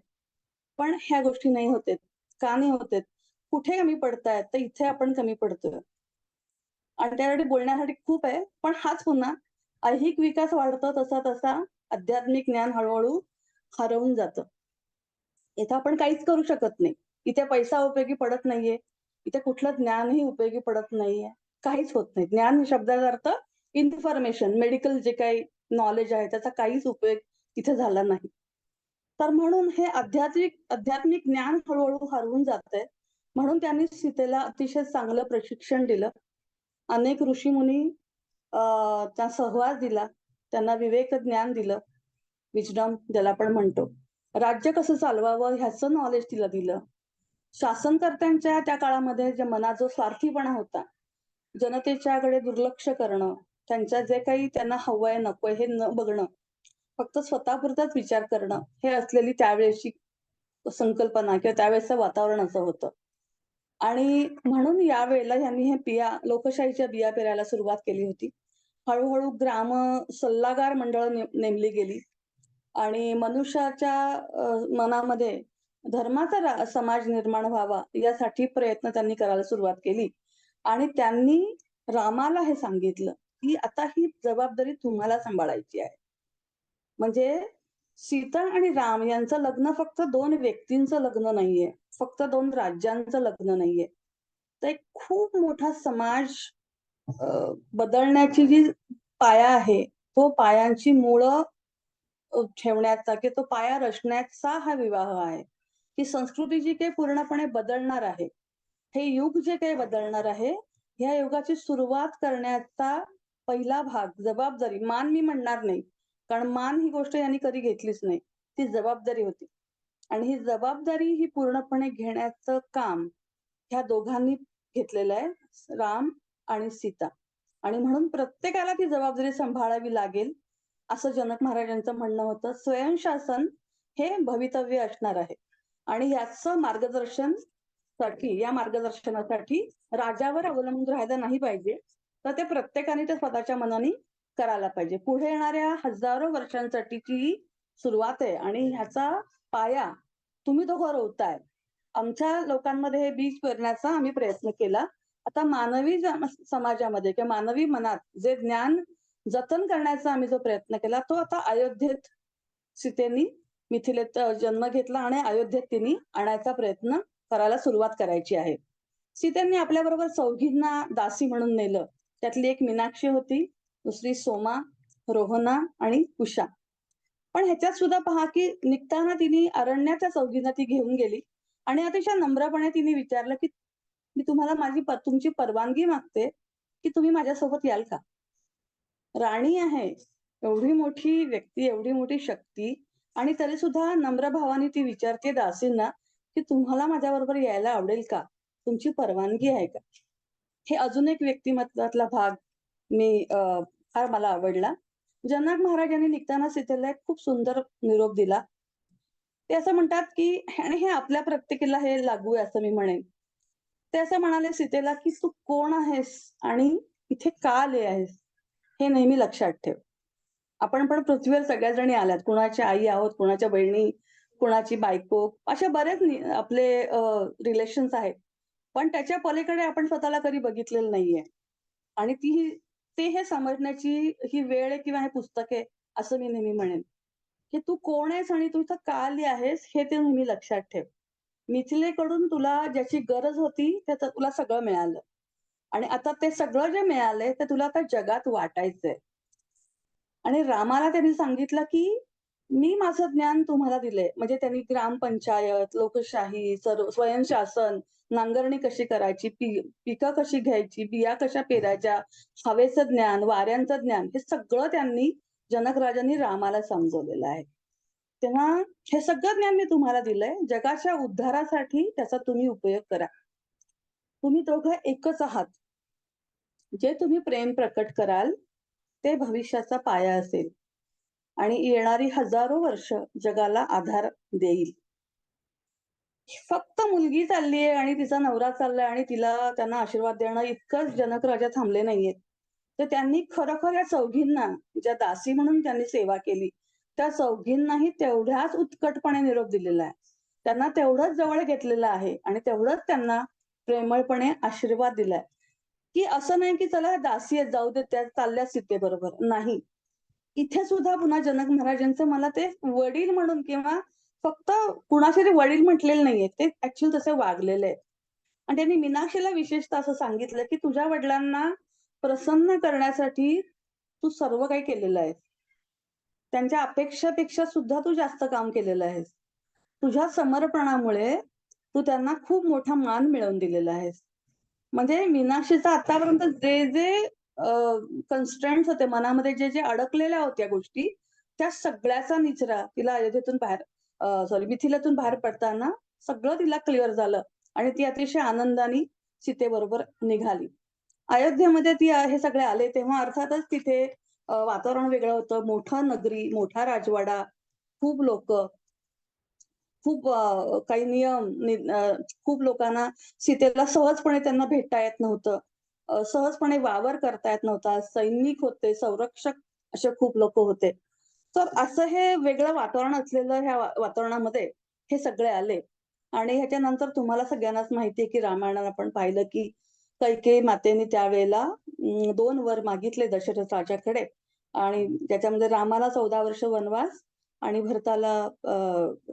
पण ह्या गोष्टी नाही होतेत. का नाही होतेत? कुठे कमी पडतायत? तर इथे आपण कमी पडतोय. आणि त्यासाठी बोलण्यासाठी खूप आहे, पण हाच पुन्हा ऐहिक विकास वाढतो तसा तसा आध्यात्मिक ज्ञान हळूहळू हरवून जातं. इथं आपण काहीच करू शकत नाही. इथे पैसा उपयोगी पडत नाहीये. इथे कुठलं ज्ञानही उपयोगी पडत नाहीये. काहीच होत नाही. ज्ञान शब्दाचा अर्थ इन्फॉर्मेशन, मेडिकल जे काही नॉलेज आहे त्याचा काहीच उपयोग तिथे झाला नाही. तर म्हणून हे आध्यात्मिक ज्ञान हळूहळू हरवून जातंय. म्हणून त्यांनी सीतेला अतिशय चांगलं प्रशिक्षण दिलं. अनेक ऋषीमुनी त्या सहवास दिला. त्यांना विवेक ज्ञान दिलं. विजडम ज्याला आपण म्हणतो. राज्य कसं चालवावं ह्याचं नॉलेज तिला दिलं. शासनकर्त्यांच्या त्या काळामध्ये जे मनात जो स्वार्थीपणा होता, जनतेच्याकडे दुर्लक्ष करणं, त्यांच्या जे काही त्यांना हवंय नकोय हे न बघणं, फक्त स्वतःपुरताच विचार करणं, हे असलेली त्यावेळेची संकल्पना किंवा त्यावेळेचं वातावरण असं होतं. आणि म्हणून यावेळेला यांनी हे लोकशाहीच्या बिया पेरायला सुरुवात केली होती. हळूहळू ग्राम सल्लागार मंडळ नेमली गेली आणि मनुष्याच्या मनामध्ये धर्माचा समाज निर्माण व्हावा यासाठी प्रयत्न त्यांनी करायला सुरुवात केली. आणि त्यांनी रामाला हे सांगितलं की आता ही जबाबदारी तुम्हाला सांभाळायची आहे. म्हणजे सीता आणि राम यांचं लग्न फक्त 2 व्यक्तींचं लग्न नाहीये, फक्त 2 राज्यांचं लग्न नाहीये. तर एक खूप मोठा समाज बदलण्याची जी पाया आहे, तो पायांची मुळं ठेवण्याचा की तो पाया रचण्याचा हा विवाह आहे. ही संस्कृती जी काही पूर्णपणे बदलणार आहे, हे युग जे काही बदलणार आहे, ह्या युगाची सुरुवात करण्याचा पहिला भाग, जबाबदारी, मान मी म्हणणार नाही, कारण मान ही गोष्ट यांनी कधी घेतलीच नाही. ती जबाबदारी होती. आणि ही जबाबदारी ही पूर्णपणे घेण्याचं काम ह्या दोघांनी घेतलेलं आहे, राम आणि सीता. आणि म्हणून प्रत्येकाला ती जबाबदारी सांभाळावी लागेल असं जनक महाराजांचं म्हणणं होतं. स्वयंशासन हे भवितव्य असणार आहे आणि याचं मार्गदर्शनासाठी राजावर अवलंबून राहायला नाही पाहिजे, तर ते प्रत्येकाने ते स्वतःच्या मनाने करायला पाहिजे. पुढे येणाऱ्या हजारो वर्षांसाठीची सुरुवात आहे आणि ह्याचा पाया तुम्ही दोघं रोवताय. आमच्या लोकांमध्ये हे बीज पेरण्याचा आम्ही प्रयत्न केला. आता मानवी समाजामध्ये किंवा मानवी मनात जे ज्ञान जतन करण्याचा आम्ही जो प्रयत्न केला, तो आता अयोध्येत सीतेनी मिथिलेत जन्म घेतला आणि अयोध्येत तिने आणायचा प्रयत्न करायला सुरुवात करायची आहे. सीतेंनी आपल्याबरोबर 4घींना दासी म्हणून नेलं. त्यातली एक मीनाक्षी होती, दुसरी सोमा, रोहना आणि उषा. पण ह्याच्यात सुद्धा पहा की निघताना तिने अरण्याच्या 4घींना ती घेऊन गेली आणि अतिशय नम्रपणे तिने विचारलं की मी तुम्हाला तुमची परवानगी मागते की तुम्ही माझ्यासोबत याल का? राणी आहे, एवढी मोठी व्यक्ती, एवढी मोठी शक्ती, आणि तरी सुद्धा नम्र भावाने ती विचारते दासींना की तुम्हाला माझ्याबरोबर यायला आवडेल का? तुमची परवानगी आहे का? हे अजून एक व्यक्तिमत्वातला भाग मी फार मला आवडला. जनक महाराजांनी निघताना सीतेला एक खूप सुंदर निरोप दिला. ते असं म्हणतात की आणि हे आपल्या प्रत्येकीला हे लागू आहे असं मी म्हणेन. ते असं म्हणाले सीतेला की तू कोण आहेस आणि इथे का आली आहेस हे नेहमी लक्षात ठेव. आपण पण पृथ्वीवर सगळ्या जणी आल्यात. कुणाच्या आई आहोत, कुणाच्या बहिणी, कुणाची बायको, असे बरेच आपले रिलेशन्स आहेत. पण त्याच्या पलीकडे आपण स्वतःला कधी बघितलेलं नाहीये. आणि ते हे समजण्याची ही वेळ आहे किंवा हे पुस्तक आहे, असं मी नेहमी म्हणेन, की तू कोण आहेस आणि तू इथं का आली आहेस हे ते नेहमी लक्षात ठेव. मिथिलेकडून तुला ज्याची गरज होती त्याचं तुला सगळं मिळालं आणि आता ते सगळं जे मिळालंय ते तुला आता जगात वाटायचंय. आणि रामाला त्यांनी सांगितलं, की मी माझं ज्ञान तुम्हाला दिलंय. म्हणजे त्यांनी ग्रामपंचायत, लोकशाही, स्वयंशासन, नांगरणी कशी करायची, पिकं कशी घ्यायची, बिया कशा पेरायच्या, हवेचं ज्ञान, वाऱ्यांचं ज्ञान हे सगळं त्यांनी जनक राजांनी रामाला समजवलेलं आहे. तेव्हा हे सगळं ज्ञान मी तुम्हाला दिलंय. जगाच्या उद्धारासाठी त्याचा तुम्ही उपयोग करा. तुम्ही दोघं एकच आहात. जे तुम्ही प्रेम प्रकट कराल, ते भविष्याचा पाया असेल आणि येणारी हजारो वर्ष जगाला आधार देईल. फक्त मुलगी चालली आहे आणि तिचा नवरा चाललाय आणि त्यांना आशीर्वाद देणं इतकंच जनक राजा थांबले नाहीयेत. तर त्यांनी खरोखर या चौघींना ज्या दासी म्हणून त्यांनी सेवा केली, त्या चौघींनाही तेवढ्याच उत्कटपणे निरोप दिलेला आहे. त्यांना तेवढंच जवळ घेतलेलं आहे आणि तेवढंच त्यांना प्रेमळपणे आशीर्वाद दिलाय, की असं नाही की चला दासी आहेत जाऊ दे त्या चालल्या सीतेबरोबर. नाही. इथे सुद्धा पुन्हा जनक महाराजांचं मला ते वडील म्हणून किंवा फक्त कुणाचे ते वडील म्हटलेले नाहीये. ते ऍक्च्युअली तसे वागलेले आहेत. आणि त्यांनी मीनाक्षीला विशेषतः असं सांगितलं, की तुझ्या वडिलांना प्रसन्न करण्यासाठी तू सर्व काही केलेलं आहेस. त्यांच्या अपेक्षेपेक्षा सुद्धा तू जास्त काम केलेलं आहेस. तुझ्या समर्पणामुळे तू त्यांना खूप मोठा मान मिळवून दिलेला आहेस. म्हणजे मीनाक्षीचं आतापर्यंत जे कन्स्ट्रेंट्स होते मनामध्ये जे अडकलेल्या होत्या गोष्टी, त्या सगळ्याचा निचरा तिला अयोध्येतून मिथिलेतून बाहेर पडताना सगळं तिला क्लिअर झालं आणि ती अतिशय आनंदाने सीतेबरोबर निघाली. अयोध्येमध्ये हे सगळे आले तेव्हा अर्थातच तिथे वातावरण वेगळं होतं. मोठं नगरी, मोठा राजवाडा, खूप लोकं, खूप काही खूप लोकांना सीतेला सहजपणे त्यांना भेटता येत नव्हतं. सहजपणे वावर करता येत नव्हता. सैनिक होते, संरक्षक असे खूप लोक होते. तर असं हे वेगळं वातावरण असलेलं ह्या वातावरणामध्ये हे सगळे आले आणि ह्याच्यानंतर तुम्हाला सगळ्यांनाच माहिती आहे, की रामायणात आपण पाहिलं, की कैकेयी मातेने त्यावेळेला 2 वर मागितले दशरथ राजाकडे आणि त्याच्यामध्ये रामाला 14 वर्ष वनवास आणि भरताला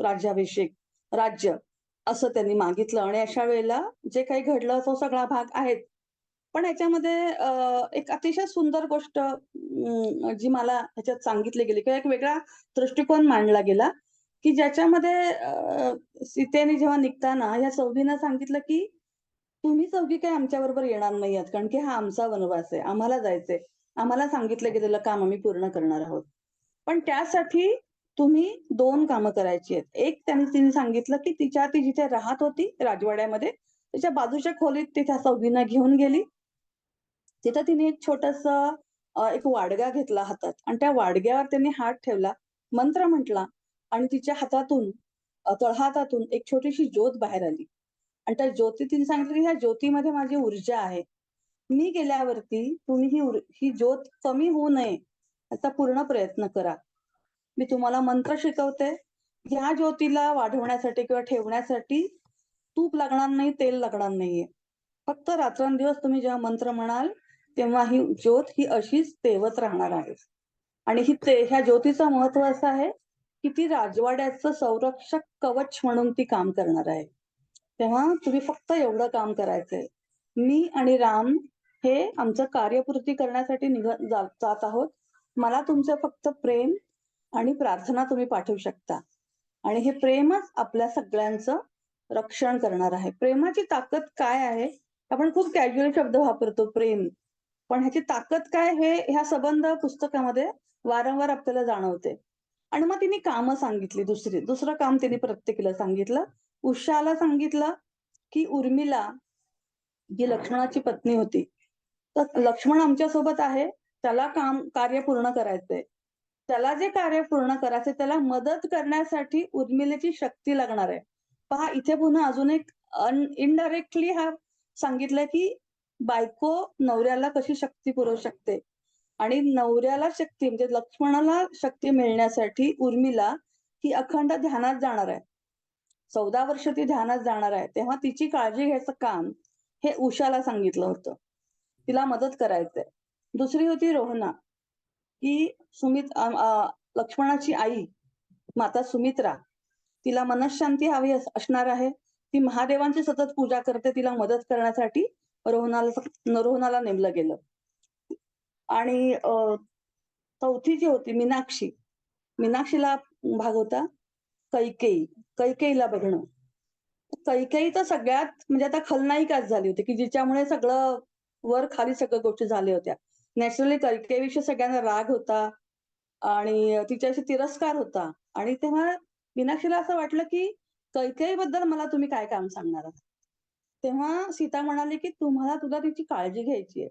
राज्याभिषेक, राज्य असं त्यांनी मागितलं आणि अशा वेळेला जे काही घडलं तो सगळा भाग आहेच. पण ह्याच्यामध्ये एक अतिशय सुंदर गोष्ट जी मला ह्याच्यात सांगितली गेली किंवा एक वेगळा दृष्टिकोन मांडला गेला, की ज्याच्यामध्ये सीतेने जेव्हा निघताना ह्या चौघींना सांगितलं, की तुम्ही चौघी काही आमच्याबरोबर येणार नाही आहात, कारण की हा आमचा वनवास आहे. आम्हाला जायचंय. आम्हाला सांगितलं गेलेलं काम आम्ही पूर्ण करणार आहोत. पण त्यासाठी तुम्ही 2 कामं करायची आहेत. एक तिने सांगितलं, की ती जिथे राहत होती राजवाड्यामध्ये, त्याच्या बाजूच्या खोलीत ती त्या चौघींना घेऊन गेली. तिथं तिने एक छोटंसं एक वाडगा घेतला हातात आणि त्या वाडग्यावर त्यांनी हात ठेवला, मंत्र म्हटला आणि तिच्या हातातून तळहातातून एक छोटीशी ज्योत बाहेर आली. आणि त्या ज्योतीत तिने सांगितलं, की ह्या ज्योतीमध्ये माझी ऊर्जा आहे. मी गेल्यावरती तुम्ही ही ज्योत कमी होऊ नये याचा पूर्ण प्रयत्न करा. मी तुम्हाला मंत्र शिकवते. ह्या ज्योतीला वाढवण्यासाठी किंवा ठेवण्यासाठी तूप लागणार नाही, तेल लागणार नाहीये. फक्त रात्रंदिवस तुम्ही जेव्हा मंत्र म्हणाल, तेव्हा ही ज्योत ही अशीच तेवत राहणार आहे. आणि ह्या ज्योतीचं महत्व असं आहे, की ती राजवाड्याचं संरक्षक कवच म्हणून ती काम करणार आहे. तेव्हा तुम्ही फक्त एवढं काम करायचंय. मी आणि राम हे आमचं कार्यपूर्ती करण्यासाठी जात आहोत. मला तुमचं फक्त प्रेम आणि प्रार्थना तुम्ही पाठवू शकता. आणि हे प्रेमच आपल्या सगळ्यांचं रक्षण करणार आहे. प्रेमाची ताकद काय आहे? आपण खूप कॅज्युअल शब्द वापरतो प्रेम. पण ह्याची ताकद काय हे ह्या संबंध पुस्तकामध्ये वारंवार आपल्याला जाणवते. आणि मग तिने कामं सांगितली दुसरं काम तिने प्रत्येकीला सांगितलं. उषाला सांगितलं, की उर्मिला जी लक्ष्मणाची पत्नी होती, तर लक्ष्मण आमच्या सोबत आहे. त्याला कार्य पूर्ण करायचंय. त्याला जे कार्य पूर्ण करायचे त्याला मदत करण्यासाठी उर्मिलेची शक्ती लागणार आहे. पहा इथे पुन्हा अजून एक इनडायरेक्टली हा सांगितलंय की बायको नवऱ्याला कशी शक्ती पुरवू शकते आणि नवऱ्याला शक्ती म्हणजे लक्ष्मणाला शक्ती मिळण्यासाठी उर्मिला ही अखंड ध्यानात जाणार आहे. 14 वर्ष ती ध्यानात जाणार आहे. तेव्हा तिची काळजी घ्यायचं काम हे उषाला सांगितलं होतं. तिला मदत करायचंय. दुसरी होती रोहना, की लक्ष्मणाची आई माता सुमित्रा, तिला मनःशांती हवी असणार आहे. ती महादेवांची सतत पूजा करते. तिला मदत करण्यासाठी रोहनाला नेमलं गेलं. आणि चौथी जी होती मीनाक्षी, मीनाक्षीला भाग होता कैकेयीला बघणं. कैकेयी तर सगळ्यात म्हणजे आता खलनायिकाच झाली होती, की जिच्यामुळे सगळं वर खाली सगळ्या गोष्टी झाल्या होत्या. नॅचरली कैकेयीविषयी सगळ्यांना राग होता आणि तिच्याशी तिरस्कार होता आणि तेव्हा मीनाक्षीला असं वाटलं, की कैकेयीबद्दल मला तुम्ही काय काम सांगणार आहात? तेव्हा सीता म्हणाली, की तुला तिची काळजी घ्यायची आहे.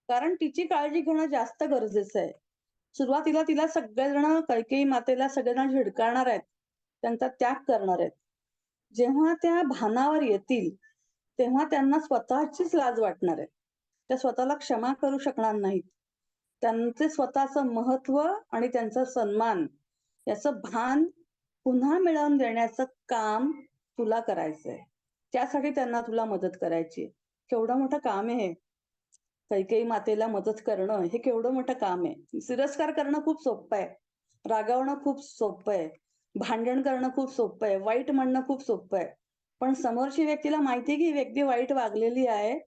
कारण तिची काळजी घेणं जास्त गरजेचं आहे. सुरुवातीला तिला सगळेजण कैकेयी मातेला सगळेजण झिडकारणार आहेत. त्यांचा त्याग करणार आहेत. जेव्हा त्या भानावर येतील, तेव्हा त्यांना स्वतःचीच लाज वाटणार आहे. त्या स्वतःला क्षमा करू शकणार नाहीत. त्यांचे स्वतःचं महत्व आणि त्यांचा सन्मान याचं भान पुन्हा मिळवून देण्याचं काम तुला करायचंय. त्यासाठी त्यांना तुला मदत करायची. केवढं मोठं काम आहे हे. कैकेयी मातेला मदत करणं हे केवढं मोठं काम आहे. तिरस्कार करणं खूप सोपं आहे. रागावणं खूप सोपं आहे. भांडण करणं खूप सोपं आहे. वाईट म्हणणं खूप सोपं आहे. पण समोरची व्यक्तीला माहिती आहे की ही व्यक्ती वाईट वागलेली आहे.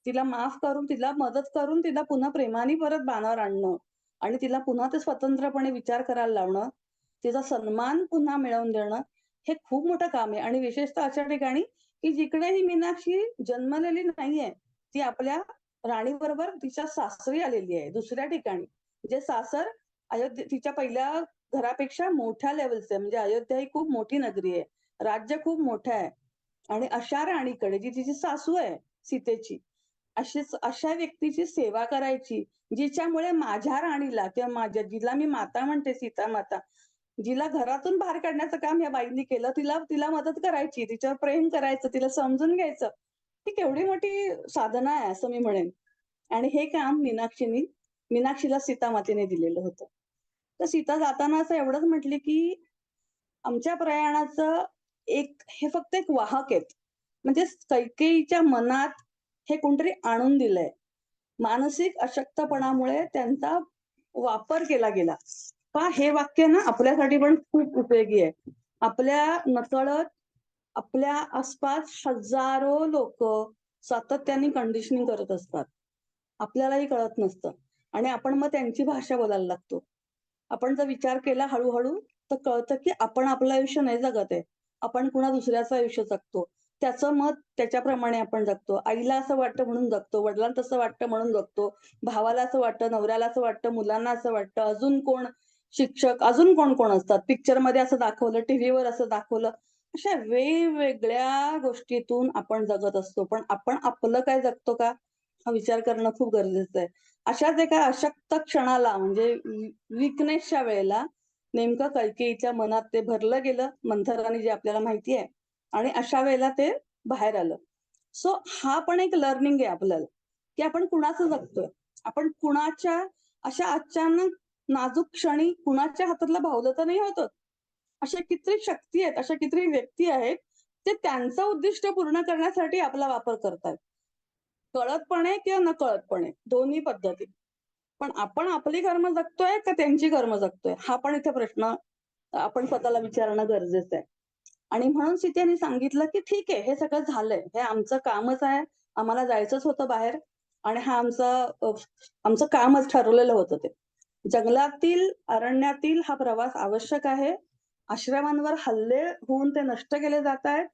तिला माफ करून, तिला मदत करून, तिला पुन्हा प्रेमाने परत बाणावर आणणं आणि तिला पुन्हा ते स्वतंत्रपणे विचार करायला लावणं, तिचा सन्मान पुन्हा मिळवून देणं, हे खूप मोठं काम आहे. आणि विशेषतः अशा ठिकाणी की जिकडे ही मीनाक्षी जन्मलेली नाहीये. ती आपल्या राणीबरोबर तिच्या सासरी आलेली आहे दुसऱ्या ठिकाणी. जे सासर तिच्या पहिल्या घरापेक्षा मोठ्या लेव्हलचं आहे. म्हणजे अयोध्या ही खूप मोठी नगरी आहे. राज्य खूप मोठं आहे. आणि अशा राणीकडे जी तिची सासू आहे सीतेची, अशा व्यक्तीची सेवा करायची, जिच्यामुळे माझ्या राणीला किंवा जिला मी माता म्हणते सीता माता, जिला घरातून बाहेर काढण्याचं काम या बाईंनी केलं, तिला मदत करायची, तिच्यावर प्रेम करायचं, तिला समजून घ्यायचं. ही केवढी मोठी साधना आहे असं मी म्हणेन. आणि हे काम मीनाक्षीला सीता मातेने दिलेलं होतं. तर सीता जाताना असं एवढंच म्हटली, की आमच्या प्रयाणाचं हे फक्त एक वाहक आहेत. म्हणजे कैकेयीच्या मनात हे कोणतरी आणून दिलंय. मानसिक अशक्तपणामुळे त्यांचा वापर केला गेला. पहा हे वाक्य ना आपल्यासाठी पण खूप उपयोगी आहे. आपल्या नकळत आपल्या आसपास हजारो लोक सातत्याने कंडिशनिंग करत असतात. आपल्यालाही कळत नसतं आणि आपण मग त्यांची भाषा बोलायला लागतो. आपण जर विचार केला हळूहळू तर कळतं की आपण आपलं आयुष्य नाही जगत आहे. आपण कुणा दुसऱ्याचं आयुष्य जगतो. त्याचं मत त्याच्याप्रमाणे आपण जगतो. आईला असं वाटतं म्हणून जगतो, वडिलांना तसं वाटतं म्हणून जगतो, भावाला असं वाटतं, नवऱ्याला असं वाटतं, मुलांना असं वाटतं, अजून कोण शिक्षक, अजून कोण कोण असतात. पिक्चरमध्ये असं दाखवलं, टीव्हीवर असं दाखवलं. अशा वेगवेगळ्या गोष्टीतून आपण जगत असतो. पण आपण आपलं काय जगतो का? हा विचार करणं खूप गरजेचं आहे. अशाच एका अशक्त क्षणाला म्हणजे वीकनेसच्या वेळेला नेमकं कैकेयीच्या मनात ते भरलं गेलं मंथराने, जे आपल्याला माहिती आहे. आणि अशा वेळेला ते बाहेर आलं. सो हा पण एक लर्निंग आहे आपल्याला, की आपण कुणाचं जगतोय. आपण कुणाच्या अशा अचानक नाजूक क्षणी कुणाच्या हातातलं भावलं तर नाही होत. अशा कितीतरी शक्ती आहेत, अशा कितीतरी व्यक्ती आहेत, ते त्यांचं उद्दिष्ट पूर्ण करण्यासाठी आपला वापर करतात. कळतपणे किंवा नकळतपणे दोन्ही पद्धती. पण आपण आपली कर्म जगतोय का त्यांची कर्म जगतोय? हा पण इथे प्रश्न आपण स्वतःला विचारणं गरजेचं आहे. आणि म्हणून सीतेने सांगितलं, की ठीक आहे, हे सगळं झालंय. हे आमचं कामच आहे. आम्हाला जायचंच होतं बाहेर आणि हा आमचं कामच ठरवलेलं होतं ते. जंगलातील, अरण्यातील हा प्रवास आवश्यक आहे. आश्रमांवर हल्ले होऊन ते नष्ट केले जात आहेत.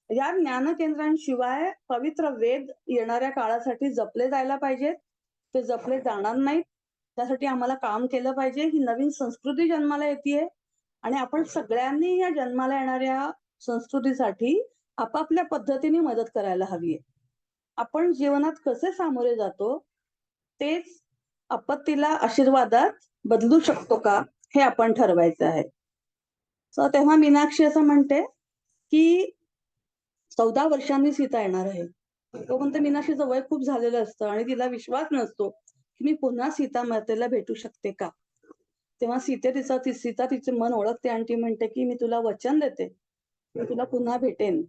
या ज्ञानकेंद्रांशिवाय पवित्र वेद येणाऱ्या काळासाठी जपले जायला पाहिजेत. ते जपले जाणार नाहीत. त्यासाठी आम्हाला काम केलं पाहिजे. ही नवीन संस्कृती जन्माला येतेय आणि आपण सगळ्यांनी या जन्माला येणाऱ्या संस्कृतीसाठी आपापल्या पद्धतीने मदत करायला हवी आहे. आपण जीवनात कसे सामोरे जातो तेच आपत्तीला आशीर्वादात बदलू शकतो का, हे आपण ठरवायचं आहे. सो तेव्हा मीनाक्षी असं म्हणते की 14 वर्षांनी सीता येणार आहे. तोपर्यंत मीनाक्षीचं वय खूप झालेलं असतं आणि तिला विश्वास नसतो की मी पुन्हा सीता मातेला भेटू शकते का. तेव्हा सीता तिचे मन ओळखते आणि ती म्हणते की मी तुला वचन देते, मी तुला पुन्हा भेटेन.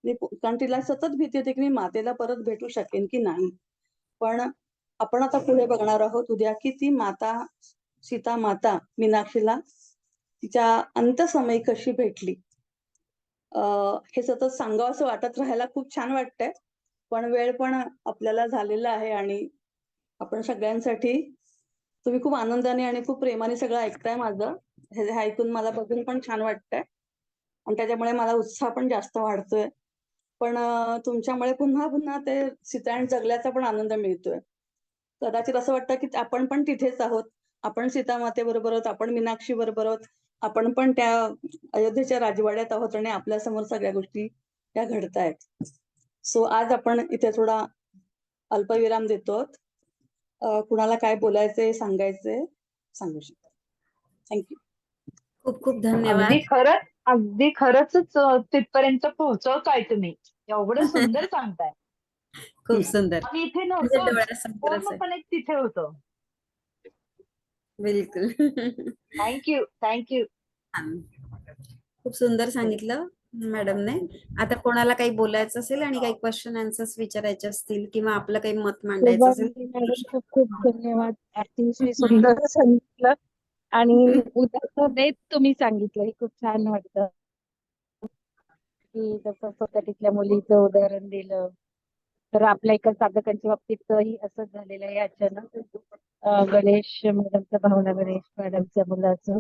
कारण तिला सतत भीती होती की मी मातेला परत भेटू शकेन की नाही. पण आपण आता पुढे बघणार आहोत उद्या की ती सीता माता मीनाक्षीला तिच्या अंतसमयी कशी भेटली. हे सतत सांगावं असं वाटत राहायला खूप छान वाटतंय, पण वेळ पण आपल्याला झालेला आहे आणि आपण सगळ्यांसाठी तुम्ही खूप आनंदाने आणि खूप प्रेमाने सगळं ऐकताय माझं. हे ऐकून मला बघून पण छान वाटतंय आणि त्याच्यामुळे मला उत्साह पण जास्त वाढतोय. पण तुमच्यामुळे पुन्हा पुन्हा ते सीता जगल्याचा पण आनंद मिळतोय. कदाचित असं वाटतं की आपण पण तिथेच आहोत. आपण सीता मातेबरोबर आहोत, आपण मीनाक्षी बरोबर आहोत, आपण पण त्या अयोध्येच्या राजवाड्यात आहोत आणि आपल्या समोर सगळ्या गोष्टी त्या घडतायत. सो आज आपण इथे थोडा अल्पविराम देतो. कुणाला काय बोलायचंय सांगायचंय सांगू शकता. थँक्यू. खूप खूप धन्यवाद. अगदी खरंच तिथपर्यंत पोहोचवताय तुम्ही. एवढं सुंदर सांगताय. खूप सुंदर. आम्ही इथे म्हणजे नव्हतो, डोळ्यासमोरच आहे. पूर्णपणे तिथे होतो. बिलकुल. थँक्यू. खूप सुंदर सांगितलं मॅडमने. आता कोणाला काही बोलायचं असेल आणि काही क्वेश्चन आन्सर्स विचारायचे असतील किंवा आपलं काही मत मांडायचं असेल. मॅडम खूप खूप धन्यवाद. अतिशय सुंदर सांगितलं आणि उदाहरण देत तुम्ही सांगितलं हे खूप छान वाटतं की जसं स्वतः तिथल्या मुलीचं उदाहरण दिलं. तर आपल्या एका साधकांच्या बाबतीतही असंच झालेलं आहे अचानक. गणेश मॅडमच्या भावना गणेश मॅडमच्या मुलाचं.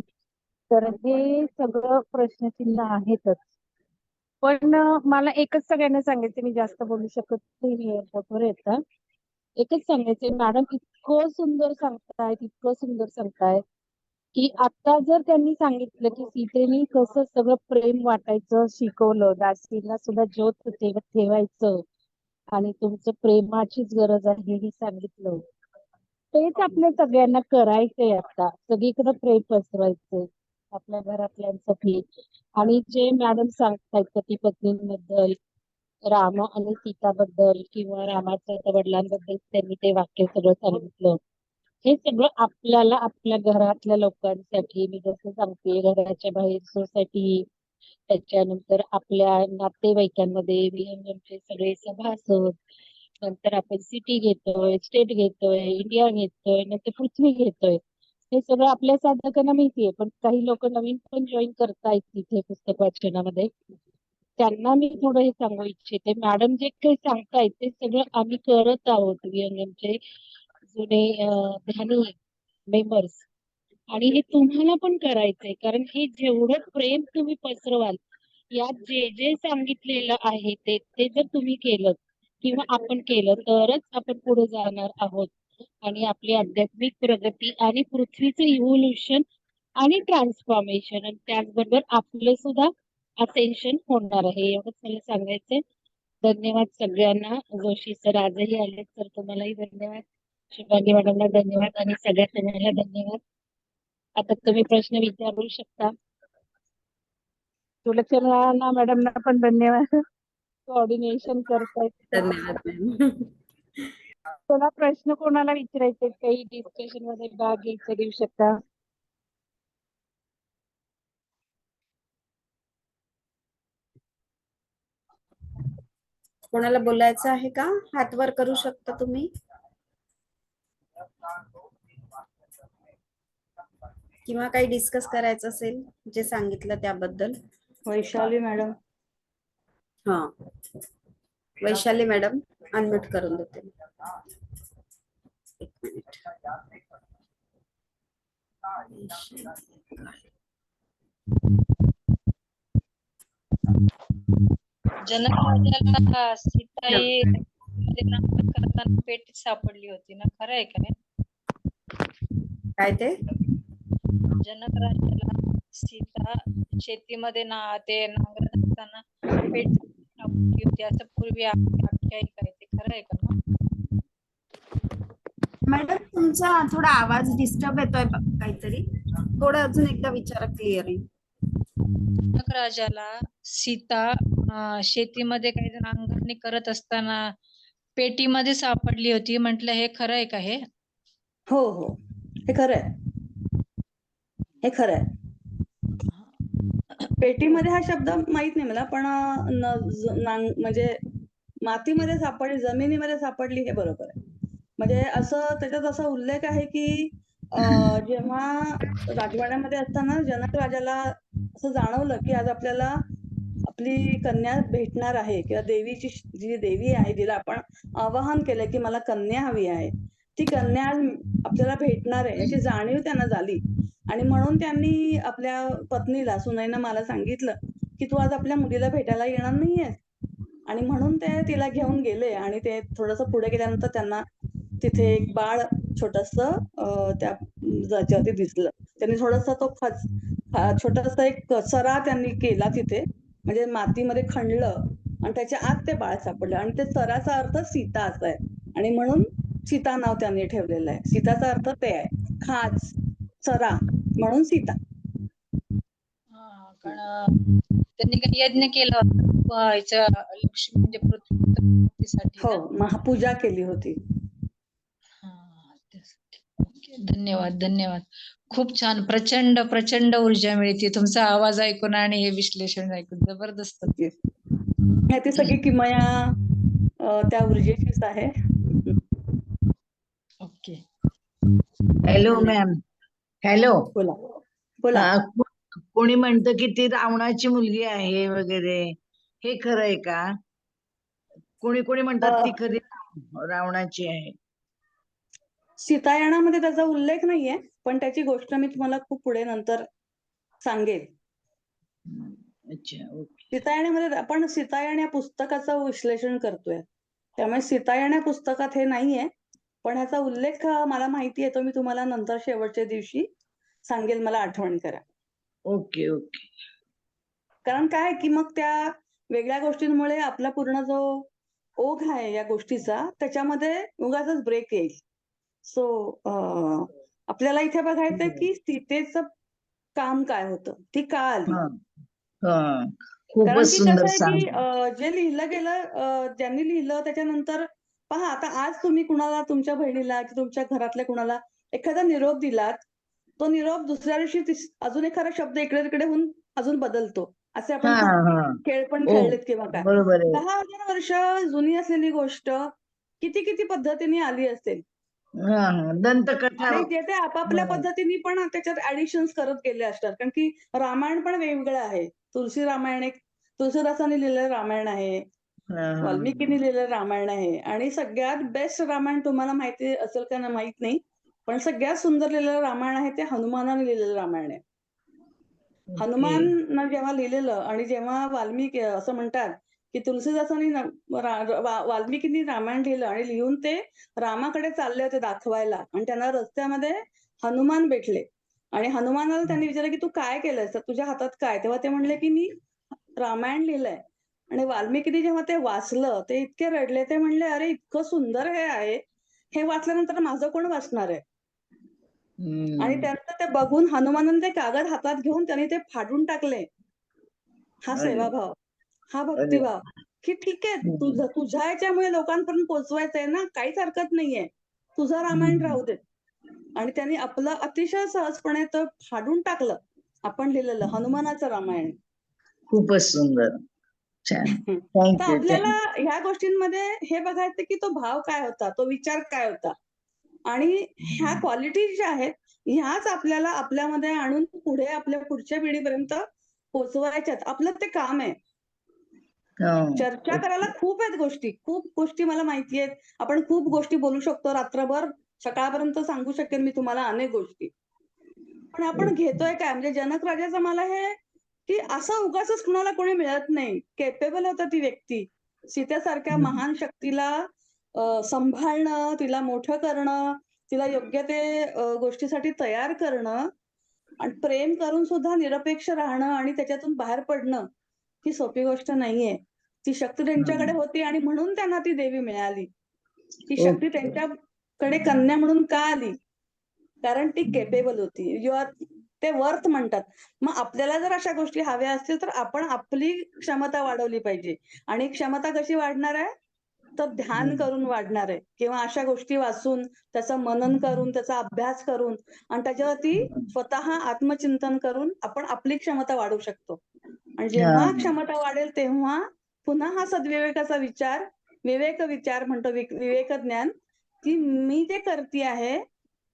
तर हे सगळं प्रश्नचिन्ह आहेतच. पण मला एकच सगळ्यांना सांगायचं, मी जास्त बोलू शकत नाही एअरपोर्टवर येतं. एकच सांगायचंय, मॅडम इतकं सुंदर सांगतायत की आता जर त्यांनी सांगितलं की सीतेने कसं सगळं प्रेम वाटायचं शिकवलं, दासीला सुद्धा ज्योत ठेवायचं आणि तुमचं प्रेमाचीच गरज आहे हे सांगितलं. तेच आपल्या सगळ्यांना करायचंय आता. सगळीकडे प्रेम पसरवायचंय आपल्या घरातल्यांसाठी. आणि जे मॅडम सांगतायत पती पत्नींबद्दल, राम आणि सीताबद्दल किंवा रामाच्या वडिलांबद्दल त्यांनी ते वाक्य सगळं सांगितलं. हे सगळं आपल्याला आपल्या घरातल्या लोकांसाठी, मी जसं सांगते घराच्या बाहेर सोसायटी, त्याच्यानंतर आपल्या नातेवाईकांमध्ये विहंगमचे सगळे सभासद, नंतर आपण सिटी घेतोय, स्टेट घेतोय, इंडिया घेतोय, नंतर पृथ्वी घेतोय. हे सगळं आपल्या साधकांना माहितीये, पण काही लोक नवीन पण जॉईन करतायत तिथे पुस्तक वाचनामध्ये. त्यांना मी थोडं हे सांगू इच्छिते, मॅडम जे काही सांगतायत ते सगळं आम्ही करत आहोत विहंगमचे जुने ध्यानी मेंबर्स. आणि हे तुम्हाला पण करायचंय, कारण हे जेवढं प्रेम तुम्ही पसरवाल, यात जे जे सांगितलेलं आहे ते जर तुम्ही केलं किंवा आपण केलं तरच आपण पुढे जाणार आहोत आणि आपली आध्यात्मिक प्रगती आणि पृथ्वीचं इव्होल्युशन आणि ट्रान्सफॉर्मेशन आणि त्याचबरोबर आपलं सुद्धा असेन्शन होणार आहे. एवढंच मला सांगायचंय. धन्यवाद सगळ्यांना. जोशी सर आजही आले, तर तुम्हालाही धन्यवाद. शुभांगी मॅडमला धन्यवाद आणि सगळ्या तुम्हाला धन्यवाद. आता तुम्ही प्रश्न विचारू शकता. सुलक्षणा मॅडमना पण धन्यवाद, कोऑर्डिनेशन करतायत. धन्यवाद मॅम. तुला प्रश्न कोणाला विचारायचे, काही डिस्कशन मध्ये भाग घ्यायचा घेऊ शकता. कोणाला बोलायचं आहे का? हात वर करू शकता तुम्ही, किंवा काही डिस्कस करायचं असेल जे सांगितलं त्याबद्दल. वैशाली मॅडम. हा, वैशाली मॅडम अनम्यूट करून देते. एक मिनिट. जनक सीताई करताना पेटीत सापडली होती ना, खरं आहे का नाही? काय ते? जनक राजाला सीता शेतीमध्ये ते नांगरत असताना पेट सापडली होती असं पूर्वी आख्यायिका आहे, ते खरं आहे का? मॅडम तुमचा थोडा आवाज डिस्टर्ब येतोय काहीतरी. थोडं अजून एकदा विचारा क्लिअरली. जनक राजाला सीता शेतीमध्ये काही जण अंगरणी करत असताना पेटीमध्ये सापडली होती. म्हटलं हे खरं आहे का हे? हो हो, हे खरं आहे, हे खरं आहे. पेटीमध्ये हा शब्द माहित नाही मला, पण म्हणजे मातीमध्ये सापडली, जमिनीमध्ये सापडली हे बरोबर आहे. म्हणजे असं त्याच्यात असा उल्लेख आहे की जेव्हा राजवाड्यामध्ये असताना जनक राजाला असं जाणवलं की आज आपल्याला आपली कन्या भेटणार आहे, किंवा देवीची जी देवी आहे जिला आपण आवाहन केलंय की मला कन्या हवी आहे, ती कन्या आज आपल्याला भेटणार आहे याची जाणीव त्यांना झाली. आणि म्हणून त्यांनी आपल्या पत्नीला, सुनैना मला सांगितलं की तू आज आपल्या मुलीला भेटायला येणार नाहीयेस. आणि म्हणून ते तिला घेऊन गेले, आणि ते थोडंसं पुढे गेल्यानंतर त्यांना तिथे एक बाळ छोटंसं त्या जागेवरती दिसलं. त्यांनी थोडासा तो छोटासा एक सरा त्यांनी केला तिथे, म्हणजे मातीमध्ये खणलं आणि त्याच्या आत ते बाळ सापडलं, आणि ते सराचा अर्थ सीता असा आहे, आणि म्हणून सीता नाव त्यांनी ठेवलेलं आहे. सीताचा अर्थ ते आहे, खाच, सरा, म्हणून सीता. कारण त्यांनी काही यज्ञ केला होता लक्ष्मी म्हणजे पृथ्वीसाठी हो, ना. महापूजा केली होती. त्यासाठी. ओके, धन्यवाद धन्यवाद. खूप छान. प्रचंड प्रचंड ऊर्जा मिळते तुमचा आवाज ऐकून आणि हे विश्लेषण ऐकून. जबरदस्त. ती सगळी किमया त्या ऊर्जेचीच आहे. ओके. Hello ma'am. हॅलो. बोला बोला. कोणी म्हणतं की ती रावणाची मुलगी आहे वगैरे, हे खरं आहे का? कोणी कोणी म्हणतात ती खरी रावणाची आहे. सीतायणामध्ये त्याचा उल्लेख नाहीये, पण त्याची गोष्ट मी तुम्हाला खूप पुढे नंतर सांगेल. अच्छा, ओके. सीतायणामध्ये आपण सीतायण या पुस्तकाचं विश्लेषण करतोय, त्यामुळे सीतायण या पुस्तकात हे नाहीये, पण ह्याचा उल्लेख मला माहिती आहे, तो मी तुम्हाला नंतर शेवटच्या दिवशी सांगेल, मला आठवण करा. Okay okay. कारण काय की मग त्या वेगळ्या गोष्टींमुळे आपला पूर्ण जो ओघ आहे या गोष्टीचा, त्याच्यामध्ये उगाचच ब्रेक येईल. सो आपल्याला इथे बघायचंय की सीतेचं काम काय होतं, ती का आली. कारण खूपच की सुंदर कसं आहे की सांग. जे लिहिलं गेलं, ज्यांनी लिहिलं त्याच्यानंतर पहा, आता आज तुम्ही कुणाला, तुमच्या बहिणीला की तुमच्या घरातल्या कुणाला एखादा निरोप दिलात, तो निरोप दुसऱ्या दिवशी अजून एखादा शब्द इकडे तिकडे होऊन अजून बदलतो. असे हा आपण खूप हा. खेळ पण ओ, खेळलेत किंवा काय. बरोबर आहे. 10,000 वर्ष जुनी असलेली गोष्ट किती किती पद्धतीने आली असेल, हा, दंतकथा. आणि जे ते आपापल्या पद्धतीने पण त्याच्यात ऍडिशन्स करत गेले असतात. कारण की रामायण पण वेगवेगळं आहे. तुलसी रामायण एक तुलसीदासांनी लिहिलेलं रामायण आहे, वाल्मिकींनी लिहिलेलं रामायण आहे, आणि सगळ्यात बेस्ट रामायण तुम्हाला माहिती असेल का ना माहित नाही, पण सगळ्यात सुंदर लिहिलेलं रामायण आहे ते हनुमानाने लिहिलेलं रामायण आहे. हनुमान जेव्हा लिहिलेलं, आणि जेव्हा वाल्मिकी असं म्हणतात की तुलसीदासांनी वाल्मिकींनी रामायण लिहिलं आणि लिहून ते रामाकडे चालले होते दाखवायला, आणि त्यांना रस्त्यामध्ये हनुमान भेटले, आणि हनुमानाला त्यांनी विचारलं की तू काय केलंयस, तुझ्या हातात काय. तेव्हा ते म्हणले की मी रामायण लिहिलंय. आणि वाल्मिकींनी जेव्हा ते वाचलं, ते इतके रडले, ते म्हणले अरे इतकं सुंदर हे आहे, हे वाचल्यानंतर माझं कोण वाचणार आहे. आणि त्यांचं ते बघून हनुमानाने ते कागद हातात घेऊन त्यांनी ते फाडून टाकले. हा सेवाभाव, हा भक्तिभाव, की ठीक आहे तुझ्या याच्यामुळे लोकांपर्यंत पोहोचवायचंय ना, काहीच हरकत नाहीये, तुझं रामायण राहू दे. आणि त्यांनी आपलं अतिशय सहजपणे तो फाडून टाकलं, आपण लिहिलेलं हनुमानाचं रामायण. खूपच सुंदर, छान. तर थँक्यू. आपल्याला ह्या गोष्टींमध्ये हे बघायचं की तो भाव काय होता, तो विचार काय होता, आणि ह्या क्वालिटीज ज्या आहेत ह्याच आपल्याला आपल्यामध्ये आणून पुढे आपल्या पुढच्या पिढीपर्यंत पोहोचवायच्यात. आपलं ते काम आहे. चर्चा करायला खूप आहेत गोष्टी, खूप गोष्टी मला माहिती आहेत. आपण खूप गोष्टी बोलू शकतो, रात्रभर सकाळपर्यंत सांगू शकेन मी तुम्हाला अनेक गोष्टी. पण आपण घेतोय काय, म्हणजे जनक राजाचं मला हे की असं उगाचच कुणाला कोणी मिळत नाही. केपेबल होता ती व्यक्ती, सीतेसारख्या महान शक्तीला सांभाळणं, तिला मोठं करणं, तिला योग्य ते गोष्टीसाठी तयार करणं, आणि प्रेम करून सुद्धा निरपेक्ष राहणं आणि त्याच्यातून बाहेर पडणं, ही सोपी गोष्ट नाहीये. ती शक्ती त्यांच्याकडे होती, आणि म्हणून त्यांना ती देवी मिळाली. ती शक्ती त्यांच्या कडे कन्या म्हणून का आली? कारण ती केपेबल होती. यू आर ते वर्थ म्हणतात. मग आपल्याला जर अशा गोष्टी हव्या असतील तर आपण आपली क्षमता वाढवली पाहिजे. आणि क्षमता कशी वाढणार आहे? तर ध्यान करून वाढणार आहे किंवा अशा गोष्टी वाचून, त्याचं मनन करून, त्याचा अभ्यास करून आणि त्याच्यावरती स्वतः आत्मचिंतन करून आपण आपली क्षमता वाढवू शकतो. आणि जेव्हा क्षमता वाढेल तेव्हा पुन्हा हा सद्विवेकाचा विचार, विवेक विचार म्हणतो, विवेक ज्ञान, की मी जे करते आहे,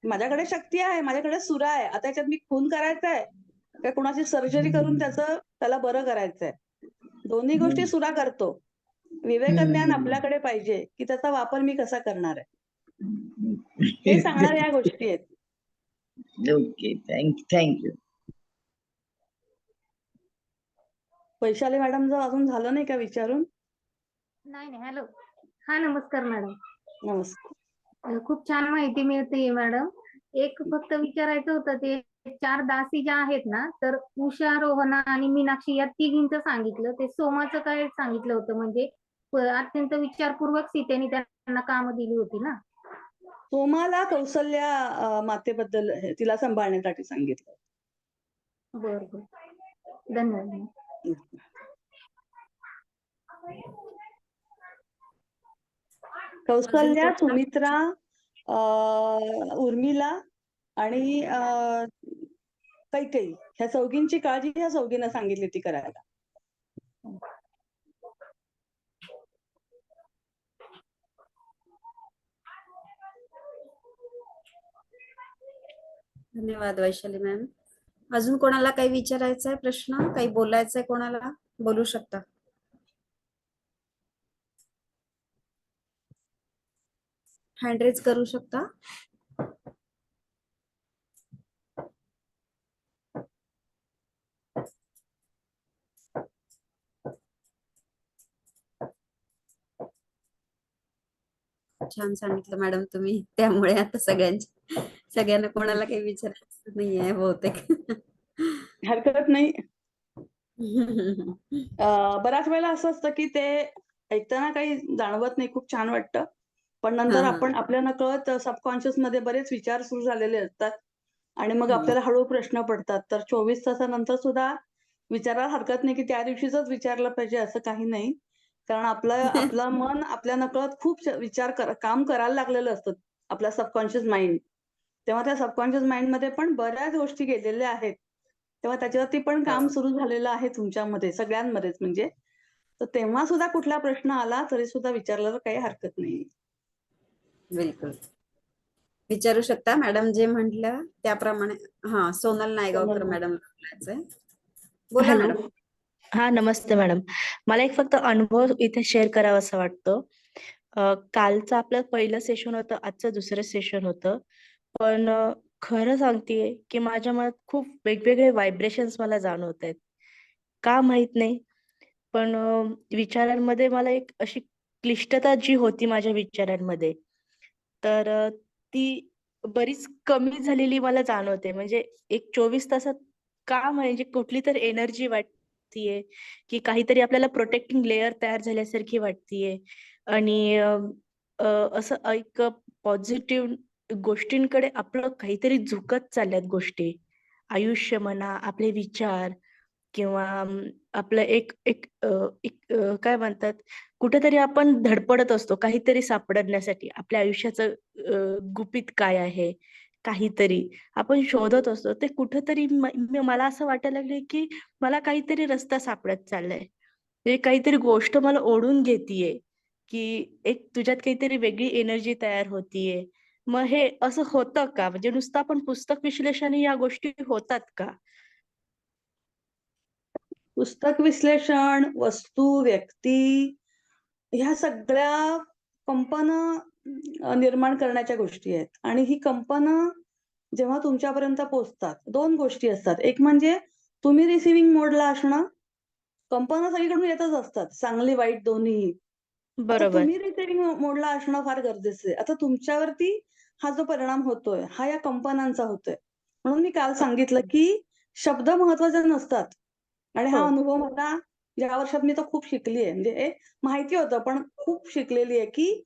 माझ्याकडे शक्ती आहे, माझ्याकडे सुरा आहे. आता याच्यात मी खून करायचा आहे का कुणाची सर्जरी करून त्याला बरं करायचंय? दोन्ही गोष्टी सुरा करतो. विवेक ज्ञान आपल्याकडे पाहिजे, की त्याचा वापर मी कसा करणार आहे. हे सांगणाऱ्या या गोष्टी आहेत. Okay, thank you. वैशाली मॅडमचं अजून झालं नाही का विचारून? नाही हॅलो. हा नमस्कार मॅडम. नमस्कार. खूप छान माहिती मिळते मॅडम. एक फक्त विचारायचं होतं, ते 4 दासी ज्या आहेत ना, तर उषा, रोहना आणि मीनाक्षी या तिघींचं सांगितलं. ते सोमाचं काय सांगितलं होतं, म्हणजे अत्यंत विचारपूर्वक सीतेने त्यांना कामं दिली होती ना. सोमाला कौसल्या मातेबद्दल तिला सांभाळण्यासाठी सांगितलं. बरं. धन्यवाद. कौसल्या, सुमित्रा, उर्मिला आणि कैकेयी ह्या चौघींची काळजी ह्या चौघींना सांगितली ती करायला. धन्यवाद वैशाली मॅम. अजून कोणाला काही विचारायचा आहे प्रश्न, काही बोलायचं आहे कोणाला, बोलू शकता. हँड रेज करू शकता. छान सांगितलं मॅडम तुम्ही, त्यामुळे आता सगळ्यांना कोणाला काही विचारायचं नाहीये बहुतेक. हरकत नाही. बऱ्याच वेळेला असं असतं की ते ऐकताना काही जाणवत नाही, खूप छान वाटतं, पण नंतर आपण आपल्या नकळत सबकॉन्शियस मध्ये बरेच विचार सुरू झालेले असतात आणि मग आपल्याला हळूहळू प्रश्न पडतात. तर 24 तासानंतर सुद्धा विचारायला हरकत नाही की त्या दिवशीच विचारलं पाहिजे असं काही नाही. कारण आपलं मन आपल्या नकळत खूप काम करायला लागलेलं असतं, आपला सबकॉन्शियस माइंड. तेव्हा त्या सबकॉन्शियस माइंड मध्ये पण बऱ्याच गोष्टी गेलेल्या आहेत. तेव्हा त्याच्यावरती पण काम सुरू झालेलं आहे तुमच्यामध्ये, सगळ्यांमध्येच म्हणजे. तर तेव्हा सुद्धा कुठला प्रश्न आला तरी सुद्धा विचारला तर काही हरकत नाही. बिलकुल विचारू शकता मॅडम, जे म्हटलं त्याप्रमाणे. हा, सोनल नायगावकर मॅडम बोलायचंय. बोला हॅलो. मॅडम. हा नमस्ते मॅडम. मला एक फक्त अनुभव इथे शेअर करावा असं वाटतं. कालचं आपलं पहिलं सेशन होतं, आजचं दुसरं सेशन होतं. पण खरं सांगतेय की माझ्या मनात खूप वेगवेगळे व्हायब्रेशन्स मला जाणवत आहेत. का माहित नाही, पण विचारांमध्ये मला एक अशी क्लिष्टता जी होती माझ्या विचारांमध्ये, तर ती बरीच कमी झालेली मला जाणवते. म्हणजे एक 24 तासात का, म्हणजे कुठली तर एनर्जी वाटतीये की काहीतरी आपल्याला प्रोटेक्टिंग लेअर तयार झाल्यासारखी वाटतीये. आणि असं एक पॉझिटिव्ह गोष्टींकडे आपलं काहीतरी झुकत चालल्यात गोष्टी. आयुष्य म्हणा, आपले विचार, किंवा आपलं एक एक काय म्हणतात, कुठेतरी आपण धडपडत असतो काहीतरी सापडण्यासाठी. आपल्या आयुष्याचं गुपित काय आहे, काहीतरी आपण शोधत असतो. ते कुठेतरी मला असं वाटायला लागले की मला काहीतरी रस्ता सापडत चाललाय. म्हणजे काहीतरी गोष्ट मला ओढून घेतीये, की एक तुझ्यात काहीतरी वेगळी एनर्जी तयार होतीये. मग हे असं होतं का? म्हणजे नुसतं आपण पुस्तक विश्लेषण या गोष्टी होतात का? पुस्तक विश्लेषण, वस्तू, व्यक्ती ह्या सगळ्या कंपनं निर्माण करण्याच्या गोष्टी आहेत. आणि ही कंपनं जेव्हा तुमच्यापर्यंत पोहोचतात, 2 गोष्टी असतात. एक म्हणजे तुम्ही रिसिव्हिंग मोडला असणं. कंपनं सगळीकडून येतच असतात, चांगली वाईट दोन्हीही. आता बरोबर. तुम्ही रिसिव्हिंग मोडला असणं फार गरजेचं आहे. आता तुमच्यावरती हा जो परिणाम होतोय, हा या कंपनांचा होतोय. म्हणून मी काल सांगितलं की शब्द महत्वाचे नसतात. आणि हा हो. अनुभव मला या वर्षात मी तर खूप शिकलीये. म्हणजे माहिती होतं पण खूप शिकलेली आहे की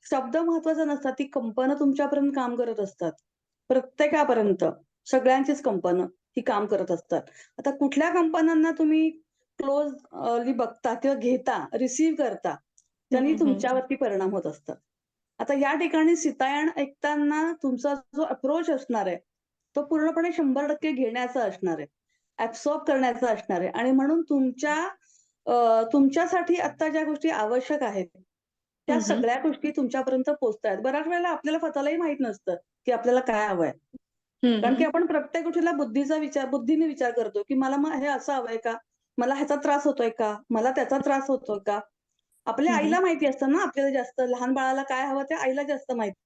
शब्द महत्वाचे नसतात, ती कंपनं तुमच्यापर्यंत काम करत असतात. प्रत्येकापर्यंत सगळ्यांचीच कंपनं ही काम करत असतात. आता कुठल्या कंपन्यांना तुम्ही क्लोजली बघता किंवा घेता, रिसीव्ह करता, त्यांनी तुमच्यावरती परिणाम होत असतात. आता या ठिकाणी सीतायन ऐकताना तुमचा जो अप्रोच असणार आहे, तो पूर्णपणे 100% घेण्याचा असणार आहे. ॲब्सॉर्ब करण्याचा असणार आहे आणि म्हणून तुमच्यासाठी आत्ता ज्या गोष्टी आवश्यक आहेत, त्या सगळ्या गोष्टी तुमच्यापर्यंत पोहोचतायत. बऱ्याच वेळेला आपल्याला स्वतःलाही माहीत नसतं, की आपल्याला काय हवंय. कारण की आपण प्रत्येक गोष्टीला बुद्धीने विचार करतो, की मला मग हे असं हवंय का? मला ह्याचा त्रास होतोय का? मला त्याचा त्रास होतोय का? आपल्या आईला माहिती असतं ना आपल्याला जास्त. लहान बाळाला काय हवं ते आईला जास्त माहिती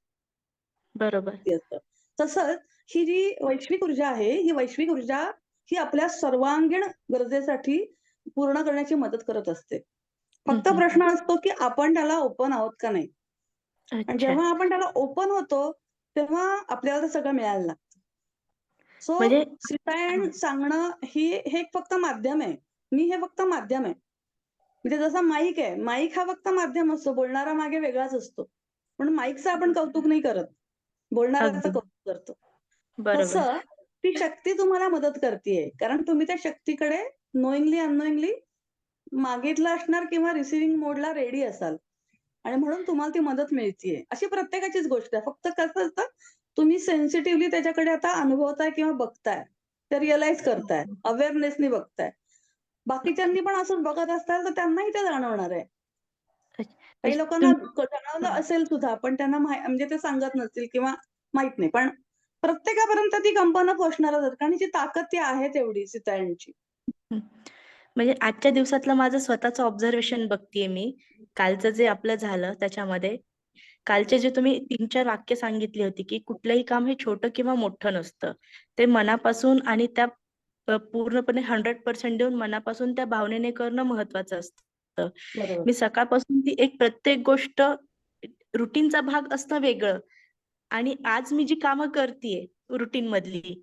बरोबर. असतं. तसंच ही जी वैश्विक ऊर्जा आहे, ही वैश्विक ऊर्जा ही आपल्या सर्वांगीण गरजेसाठी पूर्ण करण्याची मदत करत असते. फक्त प्रश्न असतो, की आपण त्याला ओपन आहोत का नाही? आणि अच्छा. जेव्हा आपण त्याला ओपन होतो, तेव्हा आपल्याला ते सगळं मिळायला लागतं. सो म्हणजे सीतायन सांगणं हे फक्त माध्यम आहे. हे फक्त माध्यम आहे. म्हणजे जसा माईक आहे. माईक हा फक्त माध्यम असतो. बोलणारा मागे वेगळाच असतो. पण माईकचं आपण कौतुक नाही करत. बोलणाऱ्याचं अगदी कौतुक करतो. बरोबर. तसं ती शक्ती तुम्हाला मदत करतीये. कारण तुम्ही त्या शक्तीकडे नोइंगली अननोइंगली मागितलं असणार किंवा रिसिव्हिंग मोडला रेडी असाल आणि म्हणून तुम्हाला ती मदत मिळतीये. अशी प्रत्येकाचीच गोष्ट आहे. फक्त कसं असतं, तुम्ही सेन्सिटिव्हली त्याच्याकडे आता अनुभवताय किंवा बघताय. ते रिअलाईज करताय. अवेअरनेसनी बघताय. बाकीच्यांनी पण असंच बघत असताल तर त्यांनाही ते जाणवणार आहे. काही म्हणजे लोकांना जाणवलं असेल सुद्धा, पण त्यांना म्हणजे ते सांगत नसतील किंवा माहित नाही. पण प्रत्येकापर्यंत ती कंपनं पोहोचणारच आहेत. कारण ती ताकद ती आहे तेवढी सीतायनची. हं. म्हणजे आजच्या दिवसातलं माझं स्वतःचं ऑब्झर्वेशन बघतीये मी. कालचं जे आपलं झालं त्याच्यामध्ये. कालचे जे तुम्ही 3-4 वाक्य सांगितली होती, की कुठलंही काम हे छोटं किंवा मोठं नसतं. ते मनापासून आणि त्या पूर्णपणे 100% देऊन मनापासून त्या भावनेने करणं महत्त्वाचं असतं. बरोबर. मी सकाळपासून ती एक प्रत्येक गोष्ट रुटीनचा भाग असणं वेगळं आणि आज मी जी कामं करतीये रुटीनमधली,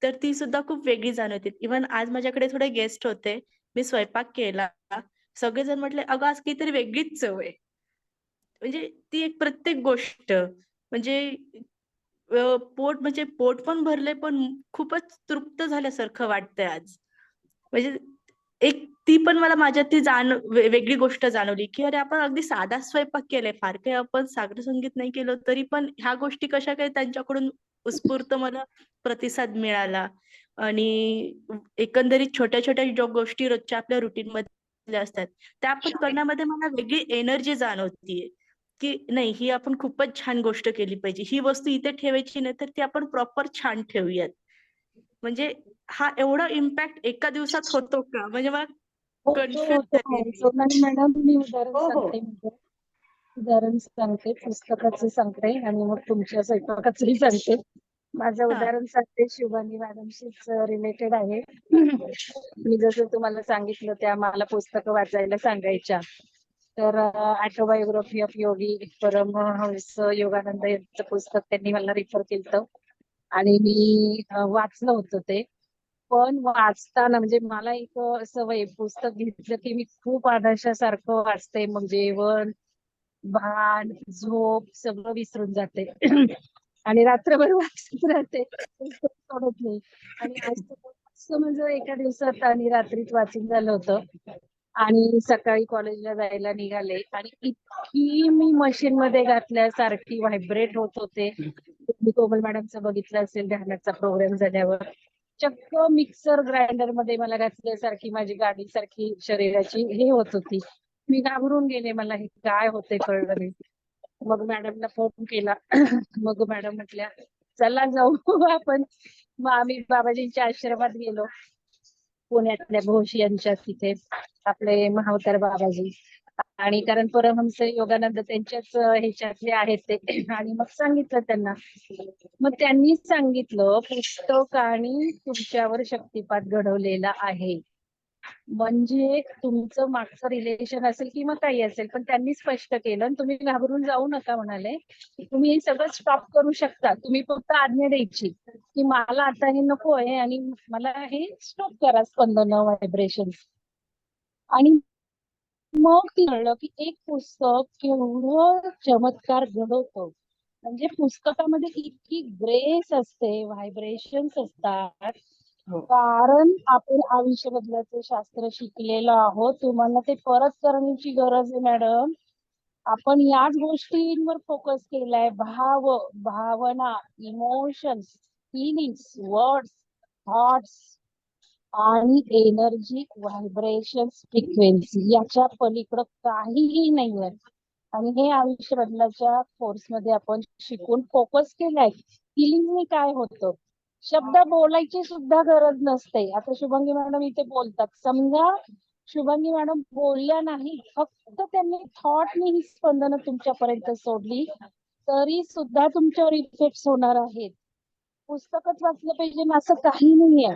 तर ती सुद्धा खूप वेगळी जाणवते. इव्हन आज माझ्याकडे थोडे गेस्ट होते. मी स्वयंपाक केला. सगळेजण म्हटले, "अगं, आज काहीतरी वेगळीच चव आहे." म्हणजे ती एक प्रत्येक गोष्ट म्हणजे पोट पण भरलंय, पण खूपच तृप्त झाल्यासारखं वाटतंय आज. म्हणजे एक ती पण मला माझ्यात ती वेगळी गोष्ट जाणवली, की अरे आपण अगदी साधा स्वयंपाक केलाय. फार काही आपण सागर संगीत नाही केलं, तरी पण ह्या गोष्टी कशा काही त्यांच्याकडून उत्स्फूर्त मला प्रतिसाद मिळाला. आणि एकंदरीत छोट्या-छोट्या ज्या गोष्टी रोजच्या आपल्या रुटीनमधल्या असतात, त्या आपण करण्यामध्ये मला वेगळी एनर्जी जाणवतीये, की नाही ही आपण खूपच छान गोष्ट केली पाहिजे. ही वस्तू इथे ठेवायची नाही, तर ती आपण प्रॉपर छान ठेवूयात. म्हणजे हा एवढा इम्पॅक्ट एका दिवसात होतो का? म्हणजे मला होतो कन्फ्युज होतो. झालीये मी. सोनाली मॅडम, मी उदाहरण हो, हो. सांगते म्हणजे उदाहरण सांगते, पुस्तकाचे सांगते आणि मग तुमच्या स्वयंपाकाचंही सांगते. माझं हां. उदाहरण सांगते, शिवानी मॅडमशीच रिलेटेड आहे. मी जसं तुम्हाला सांगितलं त्या मला पुस्तकं वाचायला सांगायच्या. तर ऑटोबायोग्राफी ऑफ योगी परमहंस योगानंद यांचं पुस्तक त्यांनी मला रेफर केलं आणि मी वाचलं होतं ते. पण वाचताना म्हणजे मला एक सवय पुस्तक घेतलं की मी खूप आदर्शासारखं वाचते. मग जेवण, भान, झोप सगळं विसरून जाते. आणि रात्रभर वाचत राहते. पुस्तक सोडत नाही. आणि आज तर असं म्हणजे एका दिवसात आणि रात्रीच वाचून झालं होतं. आणि सकाळी कॉलेजला जायला निघाले आणि इतकी मी मशीन मध्ये घातल्यासारखी व्हायब्रेट होत होते. तुम्ही कोमल मॅडमचं बघितलं असेल ध्यानाचा प्रोग्राम झाल्यावर. चक्क मिक्सर ग्राइंडर मध्ये मला घातल्यासारखी माझी गाडी सारखी शरीराची हे होत होती. मी घाबरून गेले. मला हे काय होते कळलं नाही. मग मॅडमला फोन केला. मग मॅडम म्हटल्या चला जाऊ आपण. मग आम्ही बाबाजींच्या आश्रमात गेलो. पुण्यातल्या घोष यांच्या तिथे आपले महावतार बाबाजी. आणि कारण परमहंस योगानंद त्यांच्याच ह्याच्यातले आहेत ते. आणि मग सांगितलं त्यांना. मग त्यांनी सांगितलं पुस्तकाने तुमच्यावर शक्तिपात घडवलेला आहे. म्हणजे तुमचं मागचं रिलेशन असेल किंवा काही असेल, पण त्यांनी स्पष्ट केलं आणि तुम्ही घाबरून जाऊ नका म्हणाले. तुम्ही हे सगळं स्टॉप करू शकता. तुम्ही फक्त आज्ञा द्यायची की मला आता हे नको आहे आणि मला हे स्टॉप करा स्पंदन व्हायब्रेशन. आणि मग ती कळलं की एक पुस्तक केवढं चमत्कार घडवतं. म्हणजे पुस्तकामध्ये इतकी ग्रेस असते, व्हायब्रेशन्स असतात. हो. कारण आपण आयुष्य बदलाचं शास्त्र शिकलेलं आहोत. तुम्हाला ते परत करण्याची गरज आहे मॅडम. आपण याच गोष्टींवर फोकस केलाय. भावना, इमोशन्स, फिलिंग्स, वर्ड्स, थॉट्स आणि एनर्जी, व्हायब्रेशन्स, फ्रिक्वेन्सी याच्या पलीकडं काहीही नाहीये. आणि हे आयुष्य बदलाच्या कोर्स मध्ये आपण शिकून फोकस केलाय. फिलिंगने काय होतं, शब्द बोलायची सुद्धा गरज नसते. आता शुभांगी मॅडम इथे बोलतात, समजा शुभांगी मॅडम बोलल्या नाही, फक्त त्यांनी थॉटने ही स्पंदनं तुमच्यापर्यंत सोडली, तरी सुद्धा तुमच्यावर इफेक्ट होणार आहेत. पुस्तकच वाचलं पाहिजे ना असं काही नाहीये.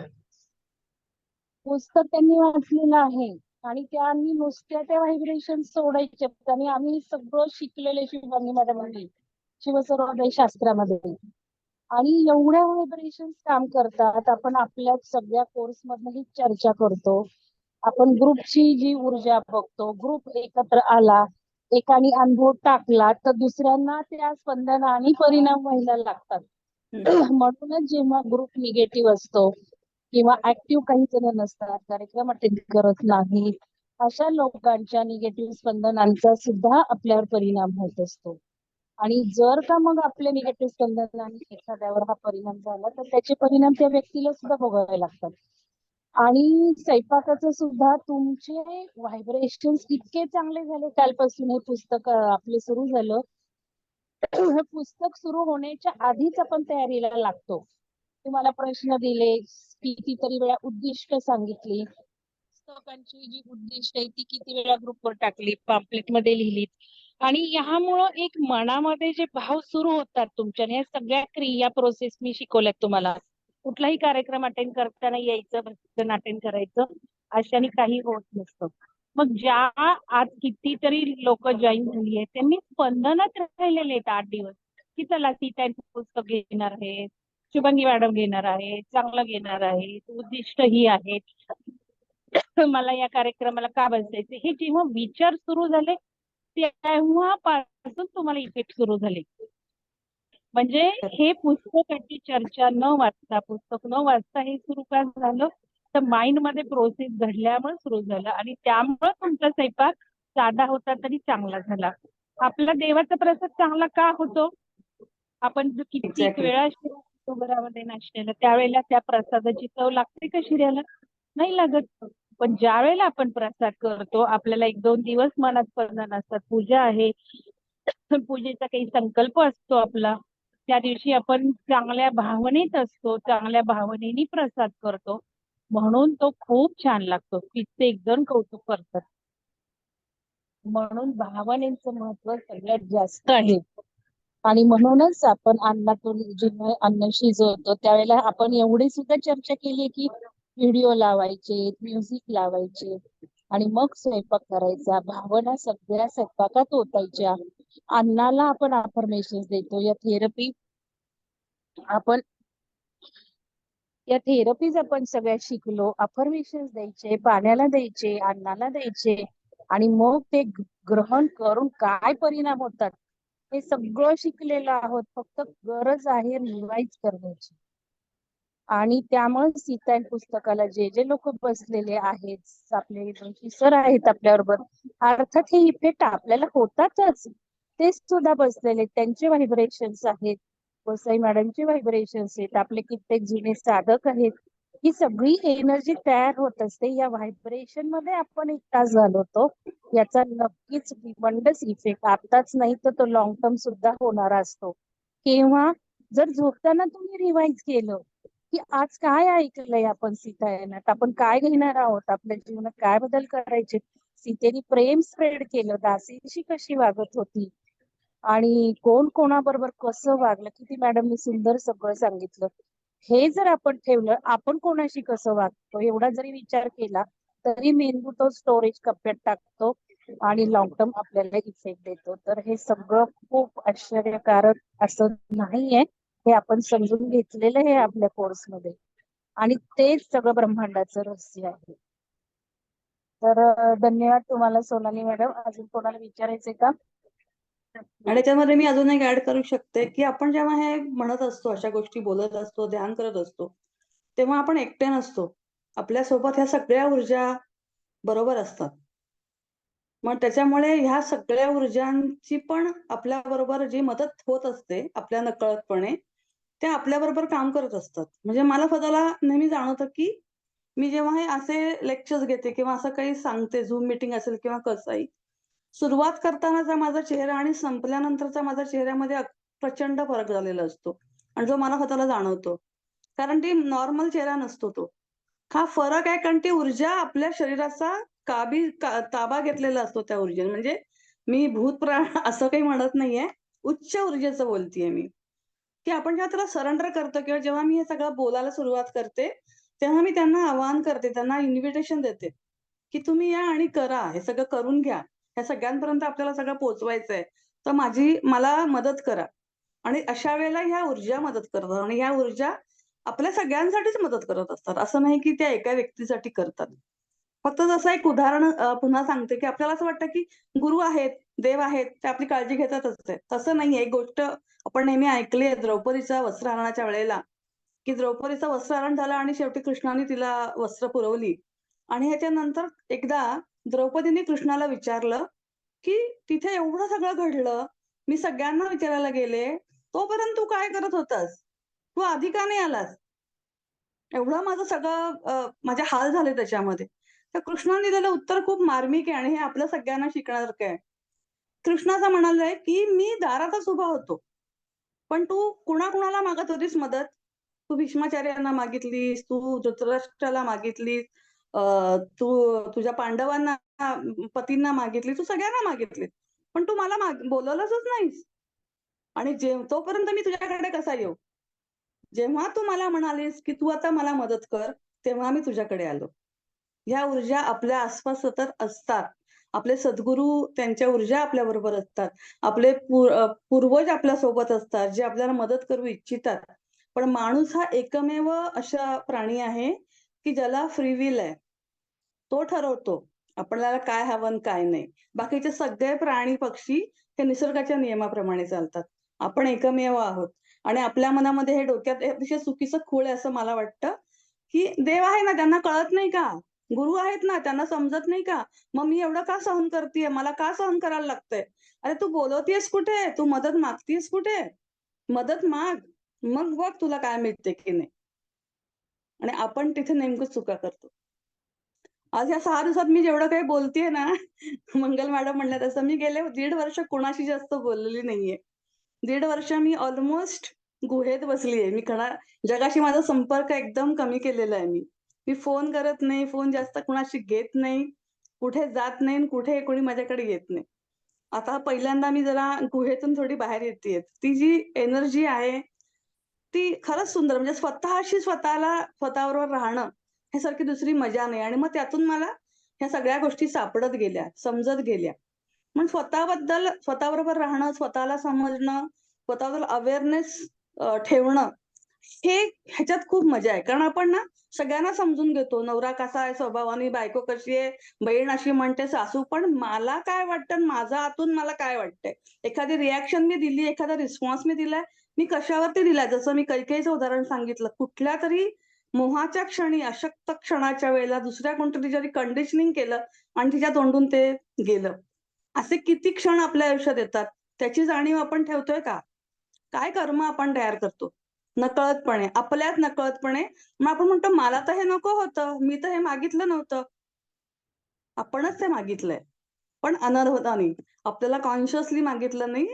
पुस्तक त्यांनी वाचलेलं आहे आणि त्यांनी नुसत्या त्या व्हायब्रेशन सोडायच्या. आणि आम्ही सगळं शिकलेले शुभांगी मॅडमांनी शिवसर्वोदय शास्त्रामध्ये. आणि एवढ्या व्हायब्रेशन काम करतात. आपण आपल्या सगळ्या कोर्स मधनं ही चर्चा करतो. आपण ग्रुपची जी ऊर्जा बघतो, ग्रुप एकत्र आला, एकाने अनुभव टाकला तर दुसऱ्यांना त्या स्पंदनाने परिणाम व्हायला लागतात. म्हणूनच जेव्हा ग्रुप निगेटिव्ह असतो किंवा ऍक्टिव्ह काही जण नसतात, कार्यक्रम अटेंड करत नाही, अशा लोकांच्या निगेटिव्ह स्पंदनांचा सुद्धा आपल्यावर परिणाम होत असतो. आणि जर का मग आपल्या निगेटिव्ह स्पंदनाने एखाद्यावर हा परिणाम झाला तर त्याचे परिणाम त्या व्यक्तीला सुद्धा भोगावे लागतात. आणि स्वयंपाकाचं सुद्धा तुमचे व्हायब्रेशन्स इतके चांगले झाले. कालपासून हे पुस्तक आपलं सुरू झालं. हे पुस्तक सुरू होण्याच्या आधीच आपण तयारीला लागतो. तुम्हाला प्रश्न दिले, कितीतरी वेळा उद्दिष्ट सांगितली, पुस्तकांची जी उद्दिष्ट आहे ती किती वेळा ग्रुपवर टाकली, पॅम्पलेट मध्ये लिहिलीत. आणि ह्यामुळं एक मनामध्ये जे भाव सुरू होतात तुमच्या, ह्या सगळ्या क्रिया प्रोसेस मी शिकवल्यात तुम्हाला. कुठलाही कार्यक्रम अटेंड करताना यायचं, भजन अटेंड करायचं, अशाने काही होत नसतं. मग ज्या आज कितीतरी लोक जॉईन झाली आहेत त्यांनी स्पंदनात राहिलेले आहेत 8 दिवस, की चला सीता पुस्तक घेणार आहे, शुभांगी मॅडम घेणार आहे, चांगलं घेणार आहे, उद्दिष्ट ही आहेत, मला या कार्यक्रमाला का बसायचं. हे जेव्हा विचार सुरू झाले तेव्हापासून तुम्हाला इफेक्ट सुरू झाले. म्हणजे हे पुस्तकाची चर्चा न वाचता, पुस्तक न वाचता हे सुरू का झालं तर माइंड मध्ये प्रोसेस घडल्यामुळे सुरू झालं. आणि त्यामुळे तुमचा स्वयंपाक साधा होता तरी चांगला झाला. आपला देवाचा प्रसाद चांगला का होतो, आपण जो कित्येक Exactly. वेळा शिरा घरामध्ये नाश्त्याला, त्यावेळेला त्या प्रसादाची चव लागते का शिऱ्याला? नाही लागत. पण ज्या वेळेला आपण प्रसाद करतो आपल्याला 1-2 दिवस मनात स्पंदन असतात, पूजा आहे, पूजेचा काही संकल्प असतो आपला, त्या दिवशी आपण चांगल्या भावनेत असतो, चांगल्या भावनेने प्रसाद करतो, म्हणून तो खूप छान लागतो. कित्येक जण कौतुक करतात. म्हणून भावनेचं महत्व सगळ्यात जास्त आहे. आणि म्हणूनच आपण अन्नातून जेव्हा अन्न शिजवतो त्यावेळेला आपण एवढी सुद्धा चर्चा केली की व्हिडिओ लावायचे, म्युझिक लावायचे आणि मग स्वयंपाक करायचा. भावना सगळ्या स्वयंपाकात ओतायच्या. अन्नाला आपण अफर्मेशन देतो. आपण या थेरपीज आपण सगळ्या शिकलो. अफर्मेशन द्यायचे, पाण्याला द्यायचे, अन्नाला द्यायचे आणि मग ते ग्रहण करून काय परिणाम होतात हे सगळं शिकलेलं आहोत. फक्त गरज आहे रिवाइज करण्याची. आणि त्यामुळे सीता पुस्तकाला जे जे लोक बसलेले आहेत, आपले सर आहेत आपल्याबरोबर, अर्थात हे इफेक्ट आपल्याला होतातच. ते सुद्धा बसलेले, त्यांचे व्हायब्रेशन्स आहेत, वसाई मॅडमचे व्हायब्रेशन्स आहेत, आपले कित्येक जुने साधक आहेत. ही सगळी एनर्जी तयार होत असते. या व्हायब्रेशन मध्ये आपण 1 तास घालवतो, याचा नक्कीच ट्रिमेंडस इफेक्ट आताच नाही तर तो लॉंग टर्म सुद्धा होणारा असतो. किंवा जर झोपताना तुम्ही रिवाइज केलं की आज काय ऐकलंय आपण सीतायनात, आपण काय घेणार आहोत, आपल्या जीवनात काय बदल करायचे, सीतेने प्रेम स्प्रेड केलं, दासीशी कशी वागत होती आणि कोण कोणाबरोबर कसं वागलं, किती मॅडमनी सुंदर सगळं सांगितलं. हे जर आपण ठेवलं, आपण कोणाशी कसं वागतो एवढा जरी विचार केला तरी मेंदू तो स्टोरेज कप्प्यात टाकतो आणि लॉंग टर्म आपल्याला इफेक्ट देतो. तर हे सगळं खूप आश्चर्यकारक असं नाहीये, हे आपण समजून घेतलेलं आहे आपल्या कोर्समध्ये आणि तेच सगळं ब्रह्मांडाचं रहस्य आहे. तर धन्यवाद तुम्हाला सोनाली मॅडम. अजून कोणाला विचारायचंय का? आणि याच्यामध्ये मी अजून एक ऍड करू शकते की आपण जेव्हा हे म्हणत असतो, अशा गोष्टी बोलत असतो, ध्यान करत असतो, तेव्हा आपण एकटे नसतो. आपल्यासोबत ह्या सगळ्या ऊर्जा बरोबर असतात. मग त्याच्यामुळे ह्या सगळ्या ऊर्जांची पण आपल्या बरोबर जी मदत होत असते आपल्या नकळतपणे, त्या आपल्या बरोबर काम करत असतात. म्हणजे मला स्वतःला नेहमी जाणवतं की मी जेव्हा हे असे लेक्चर्स घेते किंवा असं काही सांगते, झूम मीटिंग असेल किंवा कसंही, सुरुवात करतानाचा माझा चेहरा आणि संपल्यानंतरचा माझ्या चेहऱ्यामध्ये प्रचंड फरक झालेला असतो आणि जो मला स्वतःला जाणवतो. कारण ती नॉर्मल चेहरा नसतो तो. हा फरक आहे कारण ती ऊर्जा आपल्या शरीराचा ताबा घेतलेला असतो त्या ऊर्जेने. म्हणजे मी भूतप्राण असं काही म्हणत नाहीये. उच्च ऊर्जेचं बोलतीये मी. की आपण जेव्हा त्याला सरेंडर करतो किंवा जेव्हा मी हे सगळं बोलायला सुरुवात करते, तेव्हा मी त्यांना आवाहन करते, त्यांना इन्व्हिटेशन देते, की तुम्ही या आणि करा. हे सगळं करून घ्या. ह्या सगळ्यांपर्यंत आपल्याला सगळं पोहोचवायचंय. तर मला मदत करा. आणि अशा वेळेला ह्या ऊर्जा मदत करतात आणि ह्या ऊर्जा आपल्या सगळ्यांसाठीच मदत करत असतात. असं नाही की त्या एका व्यक्तीसाठी करतात. फक्त जसं एक उदाहरण पुन्हा सांगते, की आपल्याला असं वाटतं की गुरु आहेत, देव आहेत, ते आपली काळजी घेतातच ते. तसं नाहीये. एक गोष्ट आपण नेहमी ऐकली आहे द्रौपदीच्या वस्त्रहरणाच्या वेळेला, की द्रौपदीचं वस्त्रहरण झालं आणि शेवटी कृष्णाने तिला वस्त्र पुरवली. आणि ह्याच्यानंतर एकदा द्रौपदीने कृष्णाला विचारलं, की तिथे एवढं सगळं घडलं, मी सगळ्यांना विचारायला गेले, तोपर्यंत तू काय करत होतास? तू आधी का नाही आलास? एवढं माझं सगळं माझे हाल झाले त्याच्यामध्ये. तर कृष्णाने दिलेलं उत्तर खूप मार्मिक आहे आणि हे आपल्या सगळ्यांना शिकण्यासारखं आहे. कृष्ण असं म्हणालाय, की मी दारातच उभा होतो. पण तू कुणाकुणाला मागत होतीस मदत? तू भीष्माचार्यांना मागितलीस, तू धृतराष्ट्राला मागितलीस, अ, तू तुझ्या पांडवांना, पतींना मागितली, तू सगळ्यांना मागितलीस. पण तू मला बोलवलंच नाहीस. आणि तोपर्यंत मी तुझ्याकडे कसा येऊ? जेव्हा तू मला म्हणालीस, की तू आता मला मदत कर, तेव्हा मी तुझ्याकडे आलो. ह्या ऊर्जा आपल्या आसपास सतत असतात. आपले सद्गुरू त्यांच्या ऊर्जा आपल्याबरोबर असतात. आपले पूर्वज आपल्यासोबत असतात, जे आपल्याला मदत करू इच्छितात. पण माणूस हा एकमेव असा प्राणी आहे, की ज्याला फ्री विल आहे. तो ठरवतो आपल्याला काय हवं आणि काय नाही. बाकीचे सगळे प्राणी, पक्षी हे निसर्गाच्या नियमाप्रमाणे चालतात. आपण एकमेव आहोत आणि आपल्या मनामध्ये हे डोक्यात हे अतिशय चुकीचं खूळ आहे असं मला वाटतं, की देव आहे ना, त्यांना कळत नाही का? गुरु आहेत ना, त्यांना समजत नाही का? मग मी एवढं का सहन करतेय? मला का सहन करायला लागतंय? अरे तू बोलवतेयस कुठे? तू मदत मागतेयस कुठे? मदत माग. मग बघ तुला काय मिळते की नाही. आणि आपण तिथे नेमकं चुका करतो. आज या 6 दिवसात मी जेवढं काही बोलतेय ना, मंगल मॅडम म्हणल्या तसं मी गेले 1.5 वर्ष कोणाशी जास्त बोललेली नाहीये. 1.5 वर्ष मी ऑलमोस्ट गुहेत बसलीये. जगाशी माझा संपर्क एकदम कमी केलेला आहे मी. मी फोन करत नाही, फोन जास्त कुणाशी घेत नाही, कुठे जात नाही आणि कुठे कोणी माझ्याकडे येत नाही. आता पहिल्यांदा मी जरा गुहेतून थोडी बाहेर येतेय. ती जी एनर्जी आहे, ती खरंच सुंदर. म्हणजे स्वतःबरोबर राहणं ह्यासारखी दुसरी मजा नाही. आणि मग त्यातून मला ह्या सगळ्या गोष्टी सापडत गेल्या, समजत गेल्या. मग स्वतःबरोबर राहणं, स्वतःला समजणं, स्वतःबद्दल अवेअरनेस ठेवणं, ह्याच्यात खूप मजा आहे. कारण आपण ना सगळ्यांना समजून घेतो. नवरा कसा आहे स्वभावाने, बायको कशी आहे, बहीण अशी म्हणते, सासू. पण मला काय वाटतं आणि माझं आतून मला काय वाटतंय. एखादी रिएक्शन मी दिली, एखादा रिस्पॉन्स मी दिलाय, मी कशावरती दिलाय. जसं मी कैकेयीचं उदाहरण सांगितलं. कुठल्यातरी मोहाच्या क्षणी, अशक्त क्षणाच्या वेळेला दुसऱ्या कोणतरी जरी कंडिशनिंग केलं आणि तिच्या तोंडून ते गेलं. असे किती क्षण आपल्या आयुष्यात येतात. त्याची जाणीव आपण ठेवतोय का? काय कर्म आपण तयार करतो नकळतपणे, आपल्याच नकळतपणे. मग आपण म्हणतो मला तर हे नको होतं, मी तर हे मागितलं नव्हतं. आपणच ते मागितलंय, पण अनर्हताने. आपल्याला कॉन्शियसली मागितलं नाही,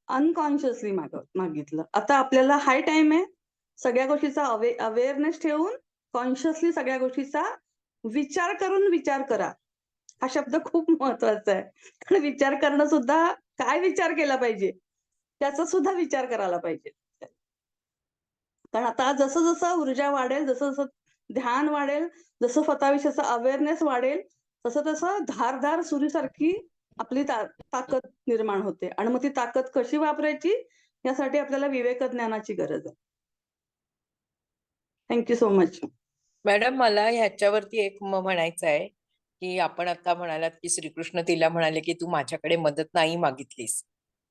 अनकॉन्शियसली मागितलं. आता आपल्याला हाय टाइम आहे सगळ्या गोष्टीचा अवेअरनेस ठेवून कॉन्शियसली सगळ्या गोष्टीचा विचार करून विचार करा. हा शब्द खूप महत्वाचा आहे. कारण विचार करणं सुद्धा, काय विचार केला पाहिजे त्याचा सुद्धा विचार करायला पाहिजे. कारण आता जसं जसं ऊर्जा वाढेल, जसं जसं ध्यान वाढेल, जसं स्वतःविषयीचा अवेअरनेस वाढेल, तसं तसं धारदार सुरीसारखी आपली ताकद निर्माण होते. आणि मग ती ताकद कशी वापरायची यासाठी आपल्याला विवेक ज्ञानाची गरज आहे. Thank you so much. मॅडम मला ह्याच्यावरती एक म्हणायचं आहे की आपण आता म्हणालात की श्रीकृष्ण तिला म्हणाले की तू माझ्याकडे मदत नाही मागितलीस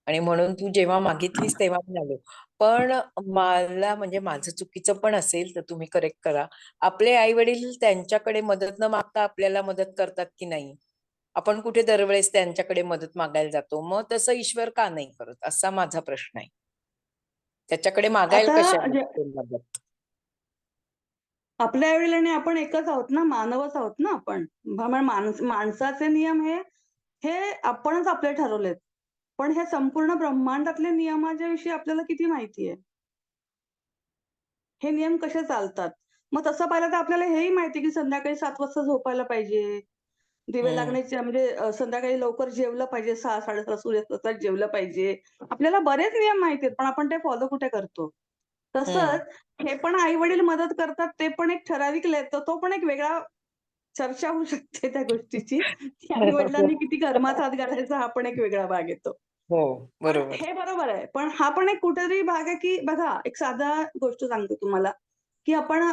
आणि म्हणून तू जेव्हा मागितलीस तेव्हा म्हणालो. पण मला म्हणजे माझं चुकीचं पण असेल तर तुम्ही करेक्ट करा. आपले आई वडील त्यांच्याकडे मदत न मागता आपल्याला मदत करतात की नाही? आपण कुठे दरवेळेस त्यांच्याकडे मदत मागायला जातो. मग तसं ईश्वर का नाही करत असा माझा प्रश्न आहे. त्याच्याकडे मागायला आता कशाला जे- ते मदत? आपल्या आईवडिलांनी आणि आपण एकच आहोत ना, मानवच आहोत ना आपण. माणसाचे नियम हे आपणच आपले ठरवलेत. पण हे संपूर्ण ब्रह्मांडातले नियमाच्या विषयी आपल्याला किती माहिती आहे? हे नियम कसे चालतात? मग तसं पाहिलं तर आपल्याला हेही माहिती की संध्याकाळी 7 वाजता झोपायला पाहिजे. दिवे लागण्याचे म्हणजे संध्याकाळी लवकर जेवलं पाहिजे, 6-6:30 सूर्यास्तात जेवलं पाहिजे. आपल्याला बरेच नियम माहिती आहेत, पण आपण ते फॉलो कुठे करतो? तसंच हे पण आई-वडील मदत करतात, ते पण एक ठराविक तो पण एक वेगळा चर्चा होऊ शकते त्या गोष्टीची, की आई-वडिलांनी किती कर्मात हात घालायचा हा पण एक वेगळा भाग येतो. हो पण बरोबर. हे बरोबर आहे. पण हा पण एक कुठेतरी भाग आहे, की बघा एक साधा गोष्ट सांगते तुम्हाला, की आपण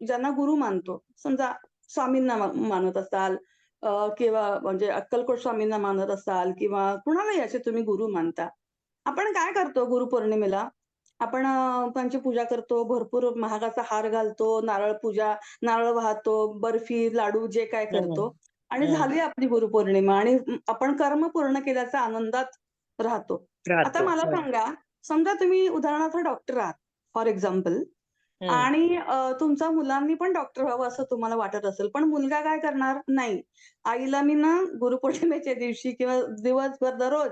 ज्यांना गुरु मानतो, समजा स्वामींना मानत असाल किंवा म्हणजे अक्कलकोट स्वामींना मानत असाल किंवा कुणालाही असे तुम्ही गुरु मानता. आपण काय करतो गुरुपौर्णिमेला? आपण त्यांची पूजा करतो, भरपूर महागाचा हार घालतो, नारळ वाहतो, बर्फी, लाडू जे काय करतो आणि झाली आपली गुरुपौर्णिमा आणि आपण कर्म पूर्ण केल्याच्या आनंदात राहतो. आता मला सांगा, समजा तुम्ही उदाहरणार्थ डॉक्टर आहात फॉर एक्झाम्पल आणि तुमच्या मुलांनी पण डॉक्टर व्हावं असं तुम्हाला वाटत असेल, पण मुलगा काय करणार? नाही, आईला मी ना गुरुपौर्णिमेच्या दिवशी किंवा दिवसभर दररोज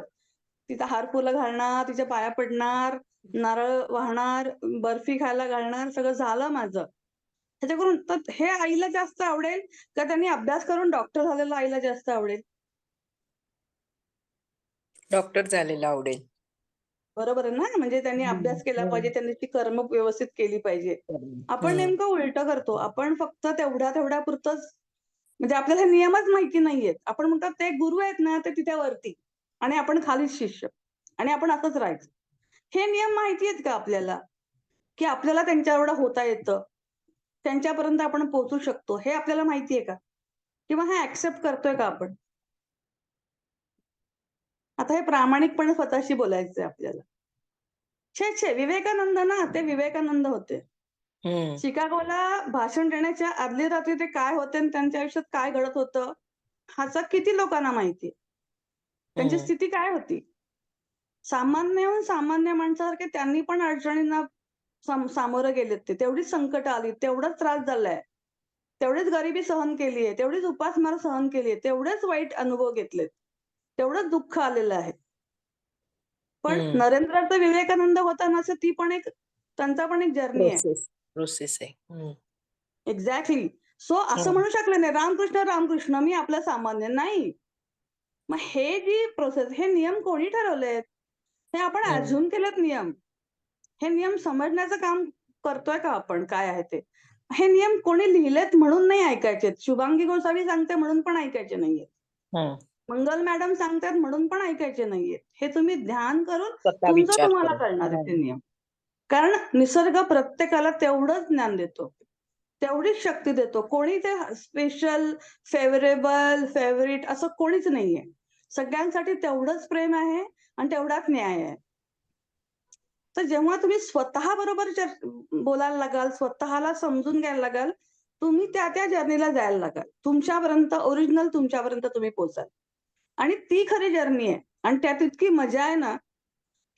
तिचा हार फुलं घालणार, तिच्या पाया पडणार, नारळ वाहणार, बर्फी खायला घालणार, सगळं झालं माझं. ह्याच्याकरून तर हे आईला जास्त आवडेल का त्यांनी अभ्यास करून डॉक्टर झालेलं आईला जास्त आवडेल? डॉक्टर झालेला आवडेल. बरोबर आहे ना? म्हणजे त्यांनी अभ्यास केला पाहिजे, त्यांनी ती कर्म व्यवस्थित केली पाहिजे. आपण नेमकं उलटं करतो. आपण फक्त तेवढ्यापुरतंच म्हणजे आपल्याला हे नियमच माहिती नाहीयेत. आपण म्हणतो ते गुरु आहेत ना, ते तिथे वरती आणि आपण खालीच शिष्य आणि आपण असंच राहायचं. हे नियम माहिती आहेत का आपल्याला? की आपल्याला त्यांच्या एवढं होता येतं. त्यांच्यापर्यंत आपण पोहोचू शकतो. हे आपल्याला माहिती आहे का? किंवा हे ऍक्सेप्ट करतोय का आपण? आता हे प्रामाणिकपणे स्वतःशी बोलायचंय आपल्याला. छे! विवेकानंद ना, ते विवेकानंद होते. शिकागोला भाषण देण्याच्या आदली रात्री ते काय होते आणि त्यांच्या आयुष्यात काय घडत होतं, ह्याचा किती लोकांना माहिती? त्यांची स्थिती काय होती? सामान्यहून सामान्य माणसासारखे त्यांनी पण अडचणींना सामोरं गेलेत ते. तेवढीच संकटं आली, तेवढाच त्रास झालाय, तेवढीच गरिबी सहन केलीये, तेवढीच उपासमार सहन केलीये, तेवढेच वाईट अनुभव घेतलेत, तेवढंच दुःख आलेलं आहे. पण नरेंद्राचा विवेकानंद होताना ती पण एक त्यांचा पण एक जर्नी आहे. प्रोसेस आहे. एक्झॅक्टली. सो असं म्हणू शकले नाही, रामकृष्ण, मी आपला सामान्य. नाही. मग हे जी प्रोसेस, हे नियम कोणी ठरवलेत? हे आपण अझ्युम केलेत नियम. हे नियम समजण्याचं काम करतोय का आपण काय आहे ते? हे नियम कोणी लिहिलेत म्हणून नाही ऐकायचेत. शुभांगी गोसावी सांगते म्हणून पण ऐकायचे नाहीयेत. मंगल मॅडम सांगतात म्हणून पण ऐकायचे नाहीयेत. हे तुम्ही ध्यान करून स्वतः तुमचं विचार तुम्हाला करून. कळणार आहे ते नियम. कारण निसर्ग प्रत्येकाला तेवढंच ज्ञान देतो. तेवढीच शक्ती देतो. कोणी ते स्पेशल, फेव्हरेट असं कोणीच नाहीये. सगळ्यांसाठी तेवढंच प्रेम आहे आणि तेवढाच न्याय आहे. तर जेव्हा तुम्ही स्वतः बरोबर बोलायला लागाल, स्वतःला समजून घ्यायला लागाल, तुम्ही त्या जर्नीला जायला लागाल. ओरिजिनल तुमच्यापर्यंत तुम्ही पोहोचाल. आणि ती खरी जर्नी आहे. आणि त्यात इतकी मजा आहे ना,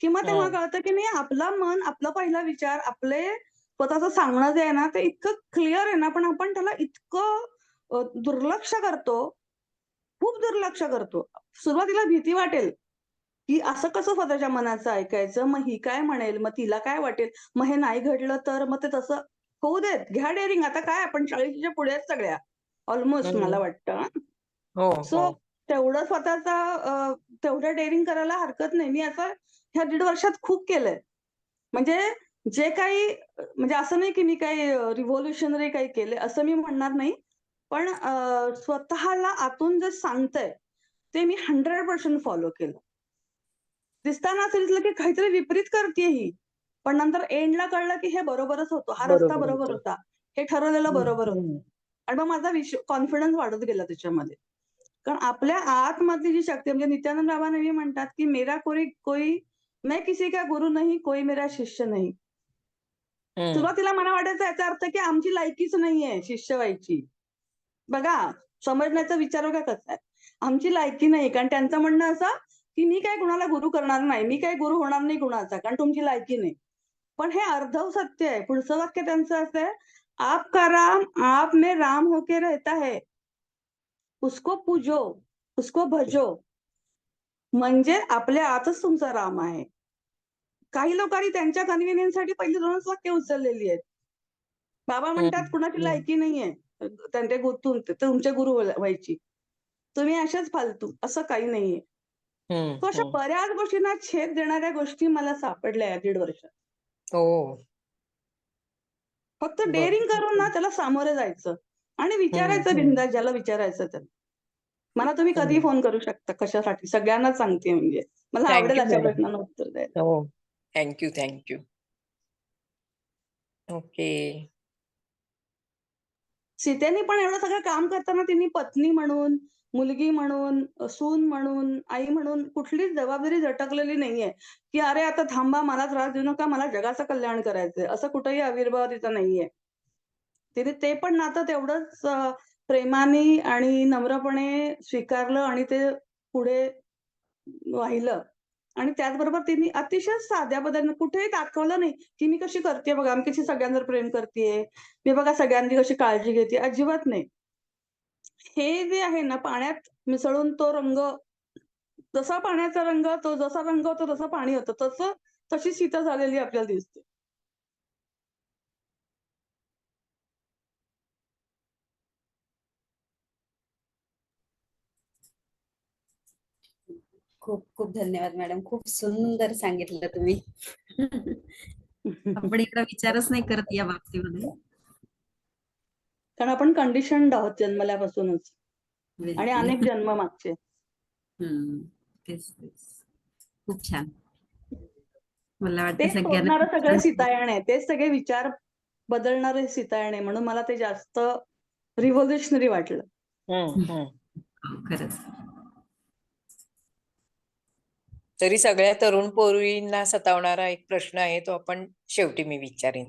की मग तेव्हा कळतं की नाही आपलं मन, आपला पहिला विचार, आपले स्वतःचं सांगणं जे आहे ना, ते इतकं क्लिअर आहे ना, पण आपण त्याला इतकं दुर्लक्ष करतो, खूप दुर्लक्ष करतो. सुरुवातीला भीती वाटेल, की असं कसं स्वतःच्या मनाचं ऐकायचं? मग ही काय म्हणेल? मग तिला काय वाटेल? मग हे नाही घडलं तर? मग ते तसं होऊ देत. घ्या डेअरिंग. आता काय आपण 40च्या पुढे आहेत सगळ्या. ऑलमोस्ट मला वाटतं. सो तेवढं तेवढं डेअरिंग करायला हरकत नाही. मी असं ह्या 1.5 वर्षात खूप केलंय. म्हणजे जे काही म्हणजे असं नाही की मी काही रिव्होल्युशनरी काही केलंय असं मी म्हणणार नाही. पण स्वतःला आतून जे सांगतंय ते मी 100% फॉलो केलं. दिसताना असं दिसलं की काहीतरी विपरीत करतेय ही. पण नंतर एंडला कळलं की हे बरोबरच होतं. हा रस्ता बरोबर होता. हे ठरवलेलं बरोबर होतं. आणि मग माझा कॉन्फिडन्स वाढत गेला त्याच्यामध्ये. कारण आपल्या आतमधली जी शक्ती म्हणजे नित्यानंद बाबा नेहमी म्हणतात की मेरा कोई मैं किसी का गुरु नहीं, कोई मेरा शिष्य नहीं. सुरुवातीला मला वाटायचं याचा अर्थ की आमची लायकीच नाहीये शिष्य व्हायची. बघा समजण्याचा विचार बघा कसा आहे. आमची लायकी नाही, कारण त्यांचं म्हणणं असं की मी काय कुणाला गुरु करणार नाही, मी काय गुरु होणार नाही कुणाचा, कारण तुमची लायकी नाही. पण हे अर्धव सत्य आहे. पुढचं वाक्य त्यांचं असं आहे, आपका राम आप में राम होके रहता है, उसको पूजो, उसको भजो. म्हणजे आपल्या आतच तुमचा राम आहे. काही लोकांनी त्यांच्या कन्व्हिनियन्ससाठी पहिली 2च वाक्य उचललेली आहेत. बाबा म्हणतात कुणाची लायकी नाहीये तुमचे गुरु व्हायची. तुम्ही अशाच फालतू, असं काही नाहीये. तो अशा बऱ्याच गोष्टींना छेद देणाऱ्या गोष्टी मला सापडल्या या 1.5 वर्षात. हो. फक्त डेअरिंग करून ना त्याला सामोरं जायचं आणि विचारायचं बिनधास्त ज्याला विचारायचं त्याला. मला तुम्ही कधी फोन करू शकता कशासाठी, सगळ्यांना सांगते म्हणजे. मला आवडेल थँक्यू अशा मॅडम. प्रश्नांना उत्तर द्यायला. हो. थँक्यू. ओके. सीतेने पण एवढं सगळं काम करताना तिने पत्नी म्हणून, मुलगी म्हणून, सून म्हणून, आई म्हणून कुठलीच जबाबदारी झटकलेली नाहीये, की अरे आता थांबा, मला त्रास देऊ नका, मला जगाचं कल्याण करायचंय. असं कुठेही आविर्भाव तिचा नाहीये. तिने ते पण नातं तेवढंच प्रेमाने आणि नम्रपणे स्वीकारलं आणि ते पुढे वाहिलं. आणि त्याचबरोबर तिने अतिशय साध्या पद्धतीने कुठेही दाखवलं नाही, की मी कशी करते बघा, मी कशी सगळ्यांवर प्रेम करतेय, मी बघा सगळ्यांची कशी काळजी घेते, अजिबात नाही. हे जे आहे ना पाण्यात मिसळून तो रंग, जसा पाण्याचा रंग, तो जसा रंग होतो तसं पाणी होतं, तशी सीता झालेली आपल्याला दिसते. खूप खूप धन्यवाद मॅडम. खूप सुंदर सांगितलं तुम्ही. आपण इकडे विचारच नाही करत या बाबतीमध्ये. कारण आपण कंडिशन्ड आहोत जन्मल्यापासूनच आणि अनेक जन्म मागचे. तेच. खूप छान. मला वाटतं तेच सगळ्यांना शोधणारं खूप सगळे छान सीतायण आहे, तेच सगळे विचार बदलणारे सीतायण आहे. म्हणून मला ते जास्त रिव्होल्युशनरी वाटलं. खरंच. तरी सगळ्या तरुण पोरींना सतावणारा एक प्रश्न आहे, तो आपण शेवटी मी विचारेन.